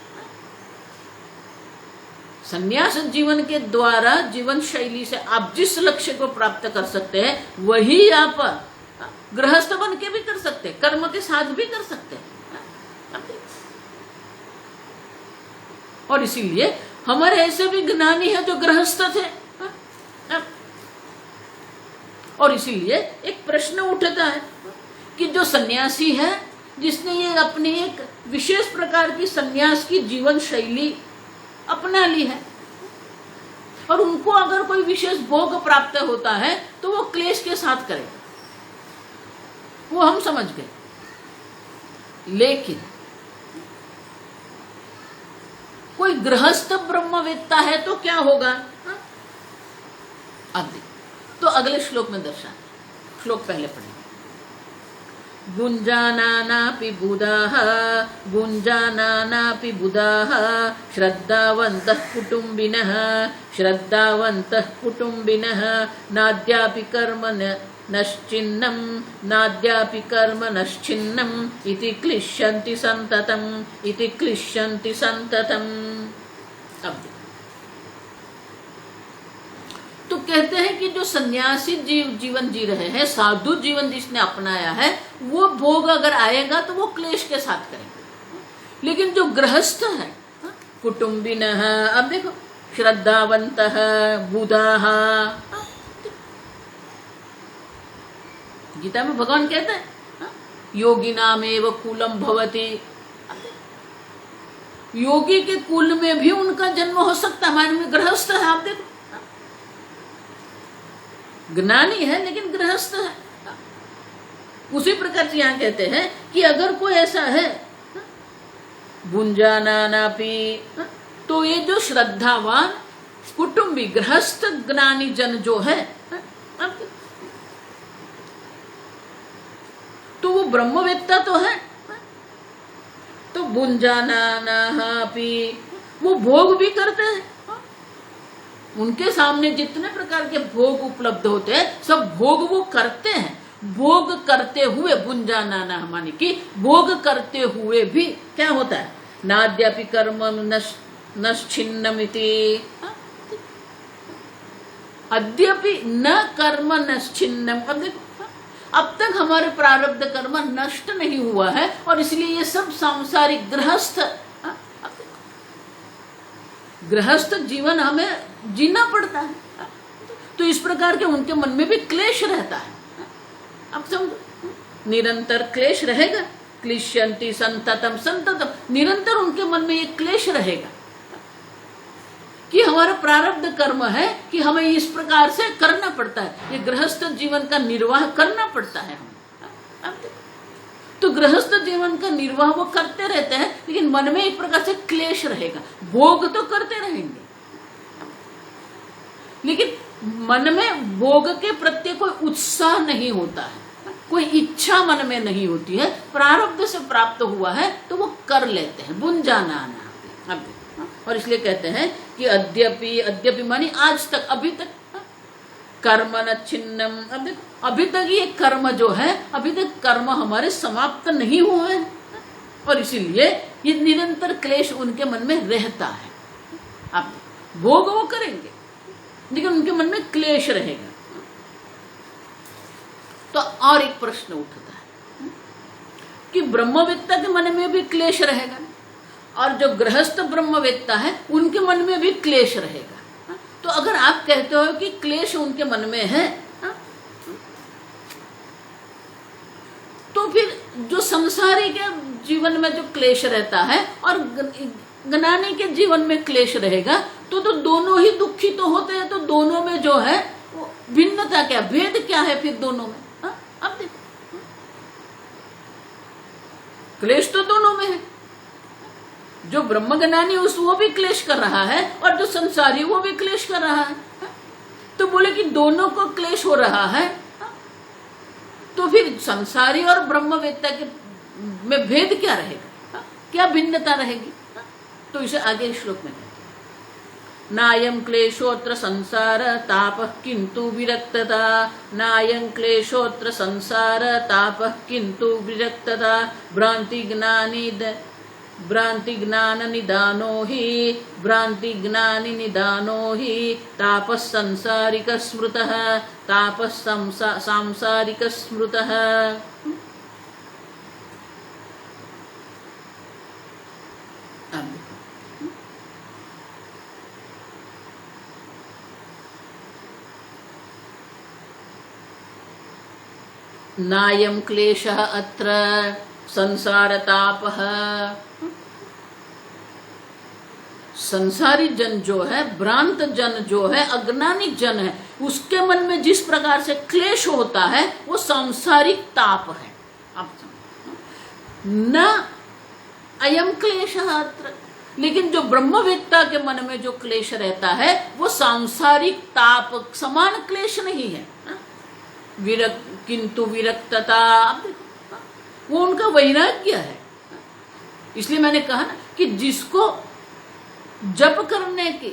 संन्यास जीवन के द्वारा, जीवन शैली से आप जिस लक्ष्य को प्राप्त कर सकते हैं वही आप गृहस्थ बन के भी कर सकते हैं, कर्म के साथ भी कर सकते हैं। और इसीलिए हमारे ऐसे भी ज्ञानी है जो गृहस्थ थे। और इसीलिए एक प्रश्न उठता है कि जो सन्यासी है, जिसने ये अपनी एक विशेष प्रकार की सन्यास की जीवन शैली अपना ली है, और उनको अगर कोई विशेष भोग प्राप्त होता है तो वो क्लेश के साथ करेगा, वो हम समझ गए। लेकिन कोई गृहस्थ ब्रह्मवेत्ता है तो क्या होगा? अब देखिए, तो अगले श्लोक में दर्शा, श्लोक पहले पढ़ेंगे। गुंजानानापि बुधाः गुंजानानापि बुधाः श्रद्धावन्तः कुटुम्बिनः श्रद्धावन्तः कुटुम्बिनः नाद्यापि नश्चिन्नं नाद्यापि कर्म नश्चिन्नम इति क्लिश्यन्ति संततम इति क्लिश्यन्ति संततम। अब तो कहते हैं कि जो सन्यासी जीवन जी रहे हैं, साधु जीवन जिसने अपनाया है, वो भोग अगर आएगा तो वो क्लेश के साथ करेंगे। लेकिन जो गृहस्थ है, कुटुंबिनः, अब देखो, श्रद्धावन्तः, बुधाः, गीता में भगवान कहते हैं योगिनामेव कुलम भवति। योगी के कुल में भी उनका जन्म हो सकता है, हमारे में गृहस्थ है। आप देखो, ज्ञानी है लेकिन गृहस्थ है। उसी प्रकार से यहाँ कहते हैं कि अगर कोई ऐसा है भुंजानानापि, तो ये जो श्रद्धावान कुटुंबी गृहस्थ ज्ञानी जन जो है, तो वो ब्रह्मवेत्ता तो है। तो भुंजानानापि, वो भोग भी करते हैं। उनके सामने जितने प्रकार के भोग उपलब्ध होते हैं, सब भोग वो करते हैं। भोग करते हुए, भुंजानाना माने कि भोग करते हुए भी क्या होता है, नाद्यापि कर्म नश्चिन्नमिति, अद्यपि न कर्म नश्चिन्नम। अब तक हमारे प्रारब्ध कर्म नष्ट नहीं हुआ है, और इसलिए ये सब सांसारिक गृहस्थ जीवन हमें जीना पड़ता है। तो इस प्रकार के उनके मन में भी क्लेश रहता है। अब समझो, निरंतर क्लेश रहेगा। क्लिश्यन्ति संततम संततम, निरंतर उनके मन में ये क्लेश रहेगा कि हमारा प्रारब्ध कर्म है कि हमें इस प्रकार से करना पड़ता है, ये गृहस्थ जीवन का निर्वाह करना पड़ता है हमें। तो गृहस्थ जीवन का निर्वाह वो करते रहते हैं, लेकिन मन में एक प्रकार से क्लेश रहेगा। भोग तो करते रहेंगे, लेकिन मन में भोग के प्रति कोई उत्साह नहीं होता है, कोई इच्छा मन में नहीं होती है। प्रारब्ध से प्राप्त हुआ है तो वो कर लेते हैं, भुंजानाना। और इसलिए कहते हैं कि अद्यपि मानी आज तक, अभी तक, कर्म न छिन्नम। अब देखो, अभी तक ये कर्म जो है, अभी तक कर्म हमारे समाप्त नहीं हुए हैं, और इसीलिए ये निरंतर क्लेश उनके मन में रहता है। अब भोग वो करेंगे, लेकिन उनके मन में क्लेश रहेगा। तो और एक प्रश्न उठता है कि ब्रह्मवेत्ता के मन में भी क्लेश रहेगा, और जो गृहस्थ ब्रह्मवेत्ता है उनके मन में भी क्लेश रहेगा। तो अगर आप कहते हो कि क्लेश उनके मन में है, तो फिर जो संसारी के जीवन में जो क्लेश रहता है और ज्ञानी के जीवन में क्लेश रहेगा, तो दोनों ही दुखी तो होते हैं। तो दोनों में जो है वो भिन्नता क्या, भेद क्या है फिर दोनों में? अब देखो, क्लेश तो दोनों में है। जो ब्रह्मज्ञानी वो भी क्लेश कर रहा है, और जो संसारी वो भी क्लेश कर रहा है। तो बोले कि दोनों को क्लेश हो रहा है, तो फिर संसारी और ब्रह्मवेत्ता के में भेद क्या रहेगा, क्या भिन्नता रहेगी? तो इसे आगे श्लोक में नायं क्लेशोत्र संसार तापः किंतु विरक्तता, नायं क्लेशोत्र संसार तापः किंतु विरक्तता, भ्रांति ज्ञान निदानो हि तापः सांसारिक स्मृतः, तापः सांसारिक स्मृतः। नायं क्लेशः अत्र संसारतापः। संसारी जन जो है, भ्रांत जन जो है, अज्ञानी जन है, उसके मन में जिस प्रकार से क्लेश होता है वो सांसारिक ताप है। अब न अयम क्लेशः अत्र, लेकिन जो ब्रह्मवेत्ता के मन में जो क्लेश रहता है वो सांसारिक ताप समान क्लेश नहीं है। किंतु विरक्तता, वो उनका वैराग्य है। इसलिए मैंने कहा ना कि जिसको जप करने की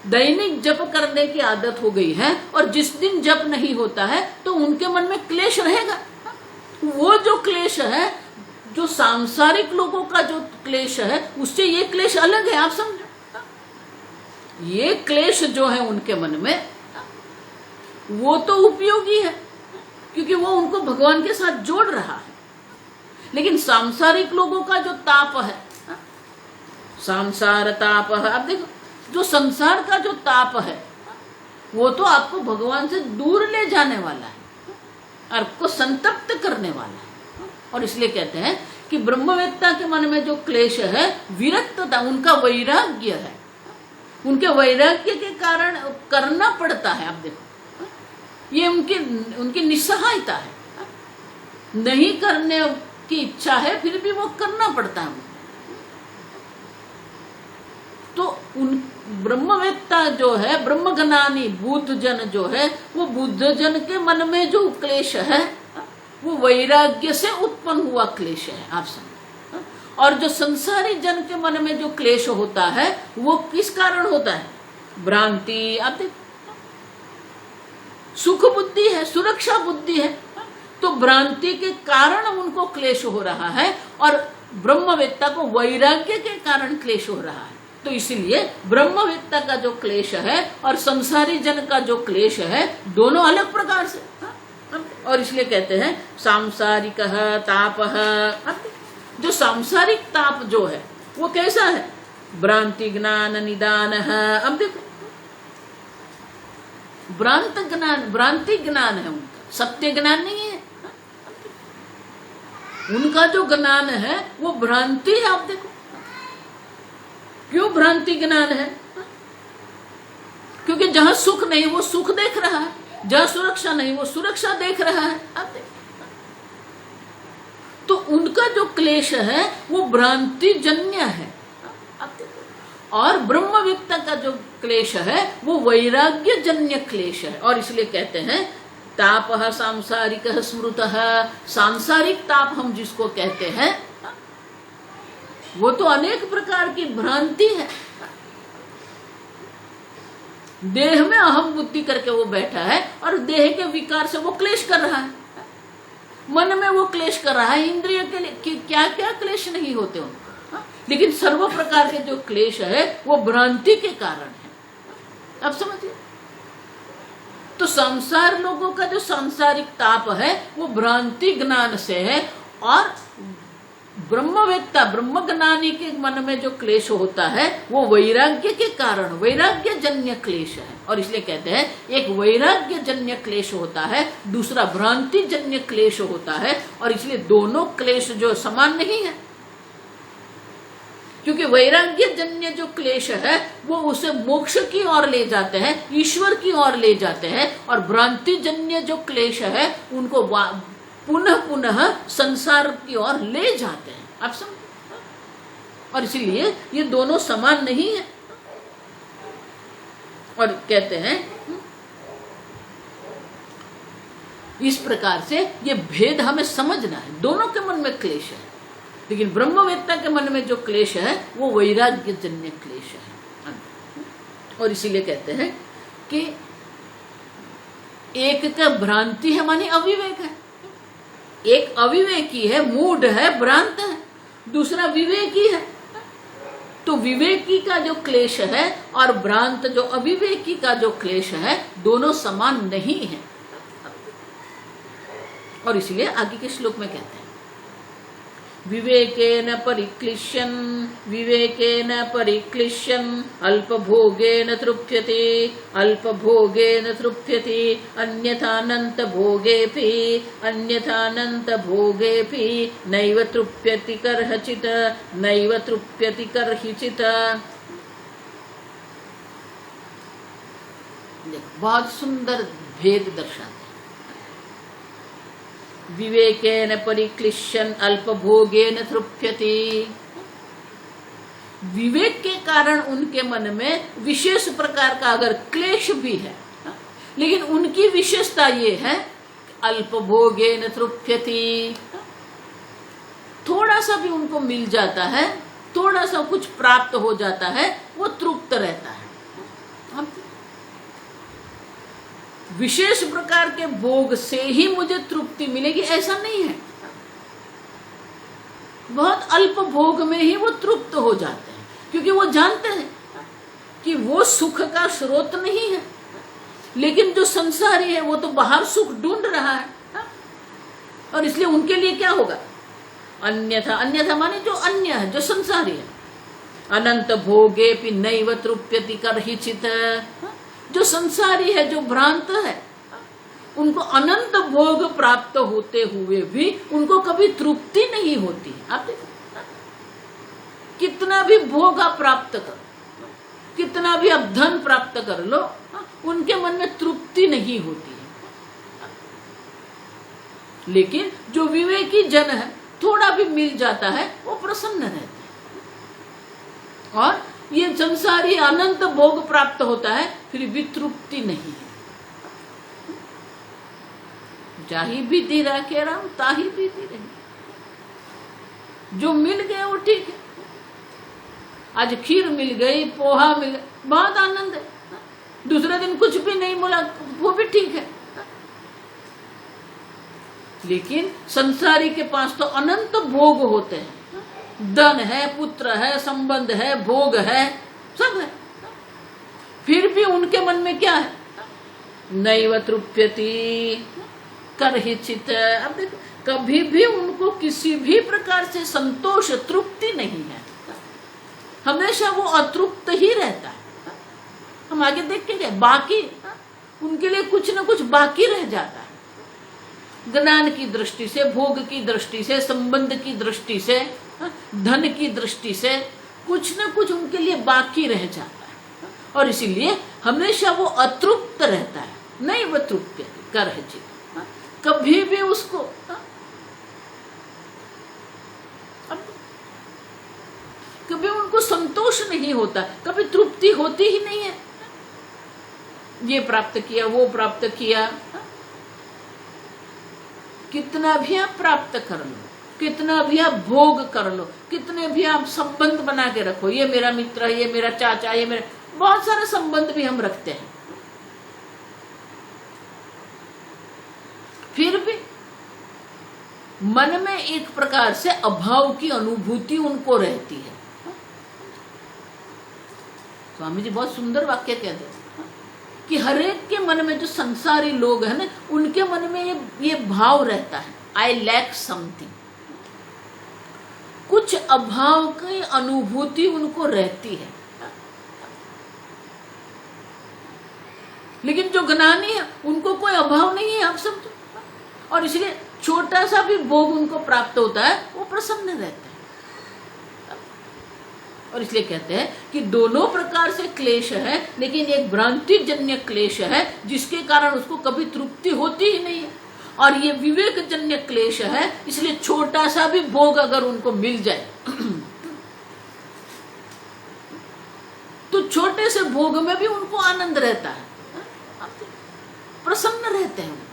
दैनिक जप करने की आदत हो गई है और जिस दिन जप नहीं होता है तो उनके मन में क्लेश रहेगा। वो जो क्लेश है, जो सांसारिक लोगों का जो क्लेश है, उससे ये क्लेश अलग है। आप समझो, ये क्लेश जो है उनके मन में, वो तो उपयोगी है क्योंकि वो उनको भगवान के साथ जोड़ रहा है। लेकिन सांसारिक लोगों का जो ताप है, संसार ताप है, आप देखो, जो संसार का जो ताप है वो तो आपको भगवान से दूर ले जाने वाला है, आपको संतप्त करने वाला है। और इसलिए कहते हैं कि ब्रह्मवेत्ता के मन में जो क्लेश है, विरक्तता, उनका वैराग्य है, उनके वैराग्य के कारण करना पड़ता है। आप देखो, ये उनकी निस्सहायता है, नहीं करने की इच्छा है फिर भी वो करना पड़ता है। तो उन ब्रह्मवेत्ता जो है, ब्रह्मज्ञानी बुद्ध जन जो है, वो बुद्ध जन के मन में जो क्लेश है वो वैराग्य से उत्पन्न हुआ क्लेश है। आप समझ। और जो संसारी जन के मन में जो क्लेश होता है वो किस कारण होता है? भ्रांति। आप देखो, सुख बुद्धि है, सुरक्षा बुद्धि है, तो भ्रांति के कारण उनको क्लेश हो रहा है और ब्रह्मवेत्ता को वैराग्य के कारण क्लेश हो रहा है। तो इसलिए ब्रह्मवेत्ता का जो क्लेश है और संसारी जन का जो क्लेश है, दोनों अलग प्रकार से। और इसलिए कहते हैं सांसारिक ताप। जो सांसारिक ताप जो है वो कैसा है? भ्रांति ज्ञान निदान। अब देखो, भ्रांति ज्ञान है उनका, सत्य ज्ञान नहीं है। उनका जो ज्ञान है वो भ्रांति है। आप देखो, क्यों भ्रांति ज्ञान है? क्योंकि जहां सुख नहीं वो सुख देख रहा है, जहां सुरक्षा नहीं वो सुरक्षा देख रहा है। आप देखो, तो उनका जो क्लेश है वो भ्रांति जन्य है। आप देखो, और ब्रह्मवेत्ता का जो क्लेश है वो वैराग्य जन्य क्लेश है। और इसलिए कहते हैं ताप सांसारिक स्मृत। सांसारिक ताप हम जिसको कहते हैं वो तो अनेक प्रकार की भ्रांति है। देह में अहम बुद्धि करके वो बैठा है और देह के विकार से वो क्लेश कर रहा है, मन में वो क्लेश कर रहा है। इंद्रिय के लिए क्या क्या क्लेश नहीं होते उनको, लेकिन सर्व प्रकार के जो क्लेश है वो भ्रांति के कारण है। अब समझिए, तो संसार लोगों का जो सांसारिक ताप है वो भ्रांति ज्ञान से है और ब्रह्मवेत्ता ब्रह्मज्ञानी के मन में जो क्लेश होता है वो वैराग्य के कारण, वैराग्य जन्य क्लेश है। और इसलिए कहते हैं एक वैराग्य जन्य क्लेश होता है, दूसरा भ्रांति जन्य क्लेश होता है। और इसलिए दोनों क्लेश जो समान नहीं है, क्योंकि वैराग्य जन्य जो क्लेश है वो उसे मोक्ष की ओर ले जाते हैं, ईश्वर की ओर ले जाते हैं, और भ्रांति जन्य जो क्लेश है उनको पुनः पुनः संसार की ओर ले जाते हैं। आप समझ। और इसीलिए ये दोनों समान नहीं है। और कहते हैं इस प्रकार से ये भेद हमें समझना है। दोनों के मन में क्लेश है, लेकिन ब्रह्मवेत्ता के मन में जो क्लेश है वो वैराग्य जन्य क्लेश है। और इसीलिए कहते हैं कि एक का भ्रांति है माने अविवेक है, एक अविवेकी है, मूढ़ है, भ्रांत है, दूसरा विवेकी है। तो विवेकी का जो क्लेश है और भ्रांत जो अविवेकी का जो क्लेश है दोनों समान नहीं है। और इसलिए आगे के श्लोक में कहते हैं विवेकेन परिक्लिश्यन् विवेकेन परिक्लिश्यन् अल्पभोगेन तृप्यते अल्पभोगेन तृप्यते अन्यथानन्त भोगेऽपि अन्यथानन्त भोगेऽपि नैव तृप्यति कर्हचित् नैव तृप्यति कर्हिचित्। बहुत सुंदर भेद दर्शाते। विवेकेन परिक्लिश्यन् अल्पभोगेन तृप्यति। विवेक के कारण उनके मन में विशेष प्रकार का अगर क्लेश भी है, लेकिन उनकी विशेषता ये है अल्पभोगेन तृप्यति, थोड़ा सा भी उनको मिल जाता है, थोड़ा सा कुछ प्राप्त हो जाता है, वो तृप्त रहता है। विशेष प्रकार के भोग से ही मुझे तृप्ति मिलेगी ऐसा नहीं है। बहुत अल्प भोग में ही वो तृप्त हो जाते हैं, क्योंकि वो जानते हैं कि वो सुख का स्रोत नहीं है। लेकिन जो संसारी है वो तो बाहर सुख ढूंढ रहा है, और इसलिए उनके लिए क्या होगा, अन्यथा। अन्यथा माने जो अन्य है, जो संसारी है। अनंत भोगे भी नैव तृप्यति कर्हिचित। जो संसारी है, जो भ्रांत है, उनको अनंत भोग प्राप्त होते हुए भी उनको कभी तृप्ति नहीं होती। आप देखो, कितना भी भोग आप प्राप्त करो, कितना भी आप धन प्राप्त कर लो, उनके मन में तृप्ति नहीं होती है। लेकिन जो विवेकी जन है, थोड़ा भी मिल जाता है वो प्रसन्न रहते हैं। और ये संसारी अनंत भोग प्राप्त होता है, फिर भी तृप्ति नहीं है। जाही भी दी रखे राम, ताही भी दी रही। जो मिल गया वो ठीक है। आज खीर मिल गई, पोहा मिल गया, बहुत आनंद है। दूसरे दिन कुछ भी नहीं मिला, वो भी ठीक है। लेकिन संसारी के पास तो अनंत भोग होते हैं। धन है, पुत्र है, संबंध है, भोग है, सब है। फिर भी उनके मन में क्या है, नैव तृप्यति कर्हिचित। अब देखो, कभी भी उनको किसी भी प्रकार से संतोष, तृप्ति नहीं है। हमेशा वो अतृप्त ही रहता है। हम आगे देख के गए, बाकी उनके लिए कुछ ना कुछ बाकी रह जाता है। ज्ञान की दृष्टि से, भोग की दृष्टि से, संबंध की दृष्टि से, धन की दृष्टि से कुछ न कुछ उनके लिए बाकी रह जाता है। और इसीलिए हमेशा वो अतृप्त रहता है। नहीं वो तृप्त कर्हिचित, कभी भी उसको कभी उनको संतोष नहीं होता, कभी तृप्ति होती ही नहीं है। ये प्राप्त किया, वो प्राप्त किया, कितना भी आप प्राप्त कर लो, कितना भी आप भोग कर लो, कितने भी आप संबंध बना के रखो, ये मेरा मित्र है, ये मेरा चाचा, ये मेरा, बहुत सारे संबंध भी हम रखते हैं, फिर भी मन में एक प्रकार से अभाव की अनुभूति उनको रहती है। स्वामी जी बहुत सुंदर वाक्य कहते हैं कि हरेक के मन में, जो संसारी लोग हैं ना, उनके मन में ये भाव रहता है, आई लैक समथिंग। कुछ अभाव की अनुभूति उनको रहती है। लेकिन जो ज्ञानी है उनको कोई अभाव नहीं है, आप समझो। और इसलिए छोटा सा भी भोग उनको प्राप्त होता है, वो प्रसन्न रहते हैं। और इसलिए कहते हैं कि दोनों प्रकार से क्लेश है, लेकिन एक भ्रांति जन्य क्लेश है जिसके कारण उसको कभी तृप्ति होती ही नहीं है। और ये विवेक जन्य क्लेश है, इसलिए छोटा सा भी भोग अगर उनको मिल जाए तो छोटे से भोग में भी उनको आनंद रहता है, प्रसन्न रहते हैं।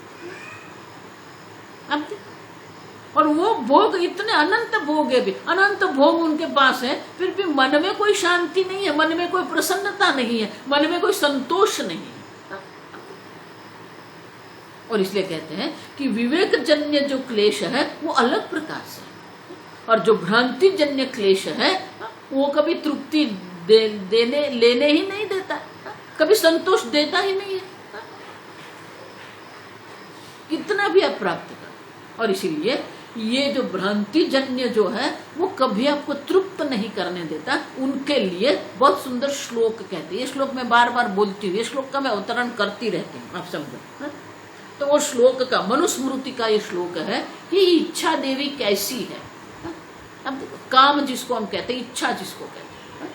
और वो भोग इतने अनंत भोग है, भी अनंत भोग उनके पास है, फिर भी मन में कोई शांति नहीं है, मन में कोई प्रसन्नता नहीं है, मन में कोई संतोष नहीं है। और इसलिए कहते हैं कि विवेक जन्य जो क्लेश है वो अलग प्रकार से, और जो भ्रांति जन्य क्लेश है वो कभी तृप्ति लेने ही नहीं देता, कभी संतोष देता ही नहीं है, कितना भी आप प्राप्त करो। और इसीलिए ये जो भ्रांति जन्य जो है वो कभी आपको तृप्त नहीं करने देता। उनके लिए बहुत सुंदर श्लोक कहते हैं, ये श्लोक मैं बार बार बोलती हूँ, ये श्लोक का मैं अवतरण करती रहती हूँ, आप समझो। तो वो श्लोक का, मनुस्मृति का ये श्लोक है कि इच्छा देवी कैसी है। अब देखो, काम जिसको हम कहते हैं, इच्छा जिसको कहते हैं,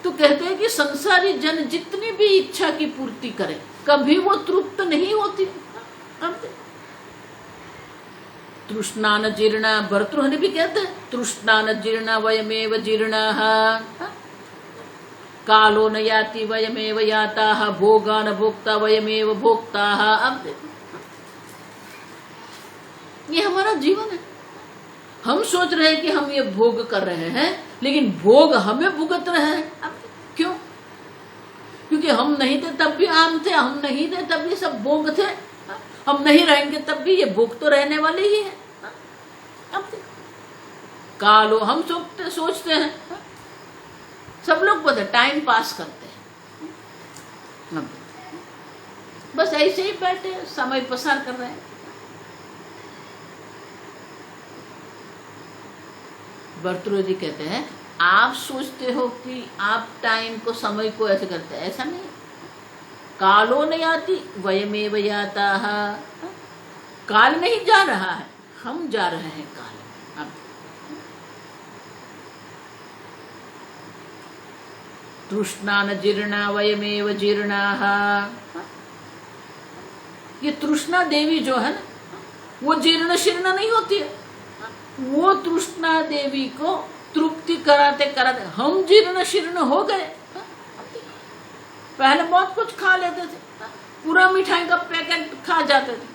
तो कहते हैं कि संसारी जन जितनी भी इच्छा की पूर्ति करे कभी वो तृप्त नहीं होती। अब तृष्णान जीर्णा, भर्तृहरि भी कहते हैं तृष्णान जीर्णा वयमेव जीर्णाः, कालो न याति वयमेव याताः, भोगान भोक्ता वयमेव भोक्ताः। अब ये हमारा जीवन है। हम सोच रहे हैं कि हम ये भोग कर रहे हैं, लेकिन भोग हमें भुगत रहे हैं। अब क्यों? क्योंकि क्योंकि हम नहीं थे तब भी आम थे, हम नहीं थे तब भी सब भोग थे, हम नहीं रहेंगे तब भी ये भोग तो रहने वाले ही है। अब कालो हम सोचते हैं, सब लोग बोलते टाइम पास करते हैं, बस ऐसे ही बैठे समय पसार कर रहे हैं। बर्तुलो जी कहते हैं आप सोचते हो कि आप टाइम को समय को ऐसे करते हैं, ऐसा नहीं। कालो नहीं आती वयमेव याता, काल नहीं जा रहा है, हम जा रहे हैं काल। अब तृष्णा न जीर्णा वयमेव जीर्णा, ये तृष्णा देवी जो है ना वो जीर्ण शीर्ण नहीं होती है, वो तृष्णा देवी को तृप्ति कराते कराते हम जीर्ण शीर्ण हो गए। पहले बहुत कुछ खा लेते थे, पूरा मिठाई का पैकेट खा जाते थे,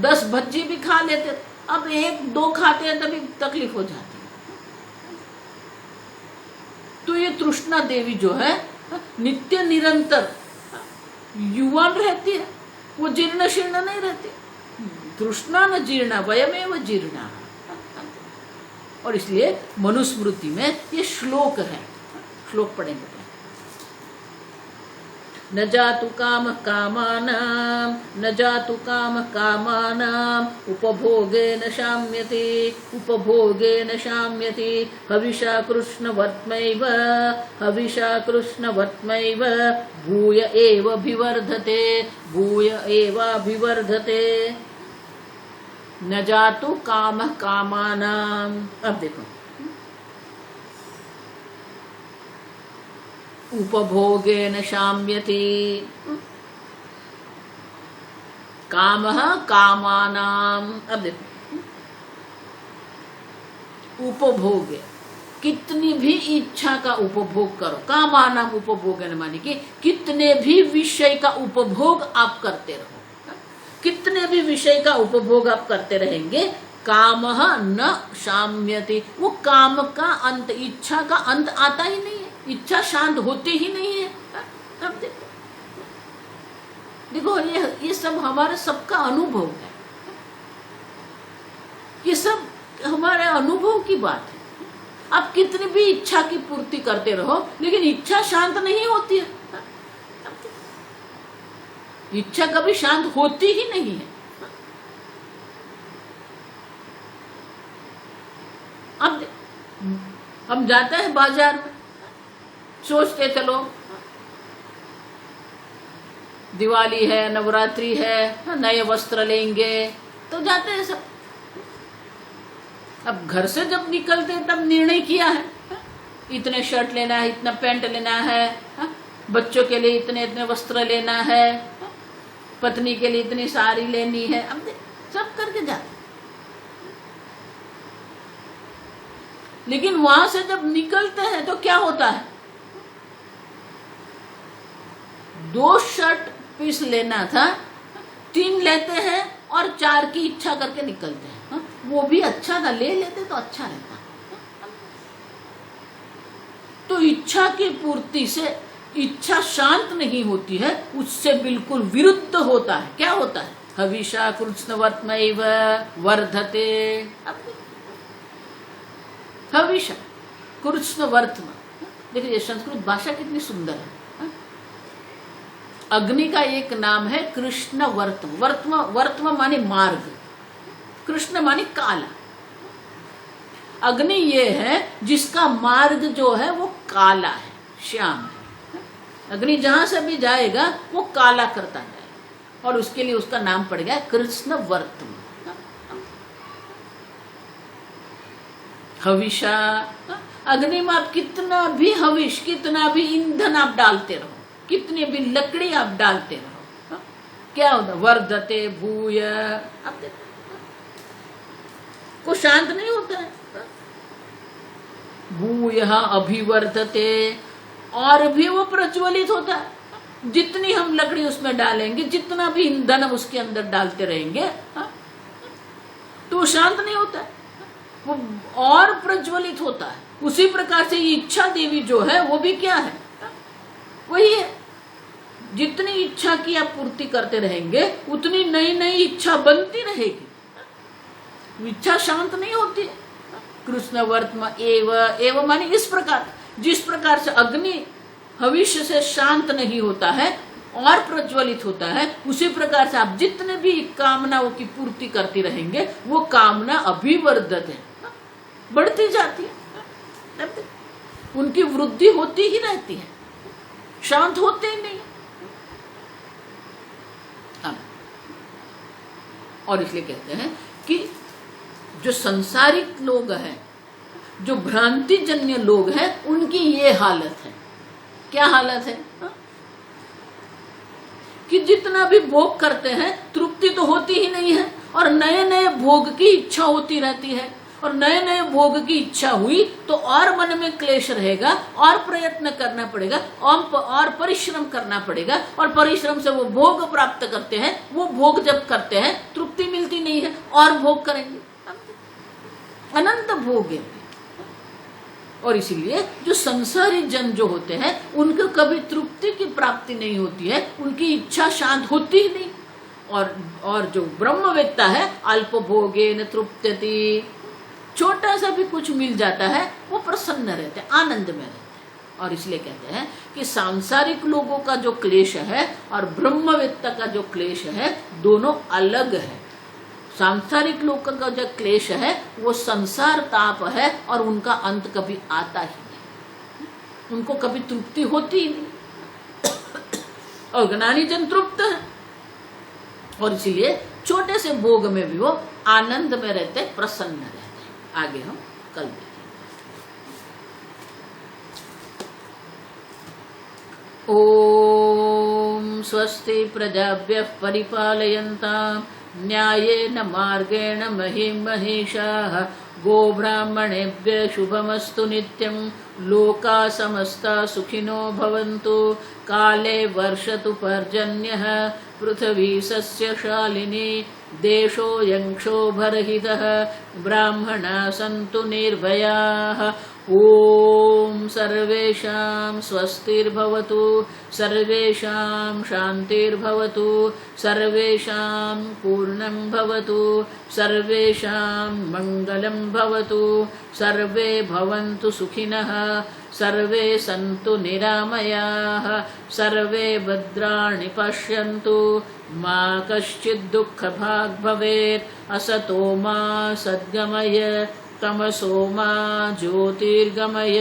10 भज्जी भी खा लेते थे, अब 1-2 खाते हैं तभी तकलीफ हो जाती है। तो ये तृष्णा देवी जो है नित्य निरंतर युवान रहती है, वो जीर्ण शीर्ण नहीं रहती। तृष्णा न जीर्णा वयमेव जीर्णा, और इसलिए मनुस्मृति में ये श्लोक है, श्लोक पढ़ेंगे। न जातु काम कामानां, न जातु काम कामानां, उपभोगेन शाम्यति, उपभोगेन शाम्यति, हविषा कृष्णवत्मैव, हविषा कृष्णवत्मैव, भूय एव अभिवर्धते, भूय एव अभिवर्धते। न जातु काम कामानां, अब देखो उपभोगेन शाम्यति, कामः कामानां, अब देखो उपभोग, कितनी भी इच्छा का उपभोग करो, कामानां उपभोगेन माने कि कितने भी विषय का उपभोग आप करते रहो, कितने भी विषय का उपभोग आप करते रहेंगे, कामः न शाम्यति, वो काम का अंत, इच्छा का अंत आता ही नहीं है, इच्छा शांत होती ही नहीं है। अब देखो ये सब हमारे सबका अनुभव है, ये सब हमारे अनुभव की बात है। आप कितनी भी इच्छा की पूर्ति करते रहो लेकिन इच्छा शांत नहीं होती है, इच्छा कभी शांत होती ही नहीं है। अब हम जाते हैं बाजार में, सोचते चलो दिवाली है, नवरात्रि है, नए वस्त्र लेंगे, तो जाते हैं सब। अब घर से जब निकलते तब निर्णय किया है, इतने शर्ट लेना है, इतना पैंट लेना है, बच्चों के लिए इतने इतने वस्त्र लेना है, पत्नी के लिए इतनी साड़ी लेनी है, अब सब करके जाते। लेकिन वहां से जब निकलते हैं तो क्या होता है, 2 शर्ट पीस लेना था, 3 लेते हैं और 4 की इच्छा करके निकलते हैं। वो भी अच्छा था, ले लेते तो अच्छा रहता। तो इच्छा की पूर्ति से इच्छा शांत नहीं होती है, उससे बिल्कुल विरुद्ध होता है। क्या होता है, हविषा कृष्णवत्मैव वर्धते। हविषा कृष्णवर्त्म, देखिए संस्कृत भाषा कितनी सुंदर है। अग्नि का एक नाम है कृष्ण वर्त्म, वर्त्म वर्त्म माने मार्ग, कृष्ण माने काला। अग्नि ये है जिसका मार्ग जो है वो काला है, श्याम है। अग्नि जहां से भी जाएगा वो काला करता जाएगा, और उसके लिए उसका नाम पड़ गया कृष्ण वर्त्म। हविषा, अग्नि में आप कितना भी हविष, कितना भी ईंधन आप डालते रहो, कितनी भी लकड़ी आप डालते रहो, क्या होता, वर्धते भूय, आप देखो को शांत नहीं होता है। भूय अभिवर्धते, और भी वो प्रज्वलित होता है। जितनी हम लकड़ी उसमें डालेंगे, जितना भी ईंधन हम उसके अंदर डालते रहेंगे, तो शांत नहीं होता है, वो और प्रज्वलित होता है। उसी प्रकार से ये इच्छा देवी जो है वो भी क्या है, वही है। जितनी इच्छा की आप पूर्ति करते रहेंगे उतनी नई नई इच्छा बनती रहेगी, इच्छा शांत नहीं होती। कृष्ण वर्तमान एव माने इस प्रकार, जिस प्रकार से अग्नि भविष्य से शांत नहीं होता है और प्रज्वलित होता है, उसी प्रकार से आप जितने भी कामनाओं की पूर्ति करती रहेंगे वो कामना अभिवर्धत है, बढ़ती जाती है, उनकी वृद्धि होती ही रहती है, शांत होते ही नहीं। और इसलिए कहते हैं कि जो संसारिक लोग हैं, जो भ्रांति जन्य लोग हैं, उनकी ये हालत है। क्या हालत है? कि जितना भी भोग करते हैं तृप्ति तो होती ही नहीं है और नए नए भोग की इच्छा होती रहती है, और नए नए भोग की इच्छा हुई तो और मन में क्लेश रहेगा, और प्रयत्न करना पड़ेगा, और परिश्रम करना पड़ेगा, और परिश्रम से वो भोग प्राप्त करते हैं। वो भोग जब करते हैं तृप्ति मिलती नहीं है, और भोग करेंगे, अनंत भोग है। और इसीलिए जो संसारी जन जो होते हैं उनको कभी तृप्ति की प्राप्ति नहीं होती है, उनकी इच्छा शांत होती ही नहीं। और जो ब्रह्मवेत्ता है अल्प भोगे न तृप्यति, छोटा सा भी कुछ मिल जाता है वो प्रसन्न रहते हैं, आनंद में रहते हैं। और इसलिए कहते हैं कि सांसारिक लोगों का जो क्लेश है और ब्रह्मवेत्ता का जो क्लेश है दोनों अलग है। सांसारिक लोगों का जो क्लेश है वो संसार ताप है और उनका अंत कभी आता ही नहीं, उनको कभी तृप्ति होती ही नहीं। और ज्ञानी जन तृप्त है, और इसीलिए छोटे से भोग में भी वो आनंद में रहते, प्रसन्न रहते। आगे हम कल देखेंगे। ओम स्वस्ति प्रजाभ्यः परिपालयन्ताम् न्यायेन मार्गेण महीं महिषाः गोब्राह्मणेभ्यः शुभमस्तु नित्यं लोकाः समस्ताः सुखिनो भवन्तु काले वर्षतु पर्जन्यः पृथिवी सस्यशालिनी देशोऽयं क्षोभरहितः ब्राह्मणाः सन्तु निर्भयाः। ओम सर्वेषां स्वस्तिर्भवतु, सर्वेषां शान्तिर्भवतु, सर्वेषां पूर्णं भवतु, सर्वेषां मङ्गलं भवतु, सर्वे भवन्तु सुखिनः, सर्वे सन्तु निरामयाः, सर्वे भद्राणि पश्यन्तु, मा कश्चित् दुःखभाग् भवेत्। असतो मा सद्गमय, तमसो मा ज्योतिर्गमय,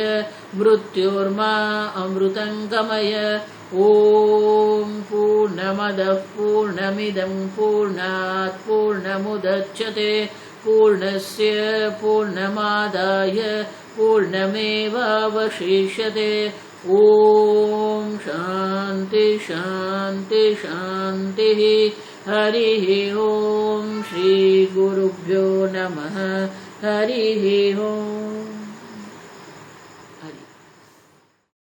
मृत्योर्मा अमृतंगमय। ओम पूर्णमदः पूर्णमिदं पूर्णात् पूर्णमुदच्यते पूर्णस्य पूर्णमादाय पूर्णमेवावशिष्यते। ओम शांति शांति शांति। हरिः ओम। श्री गुरुभ्यो नमः। हरिः ओम।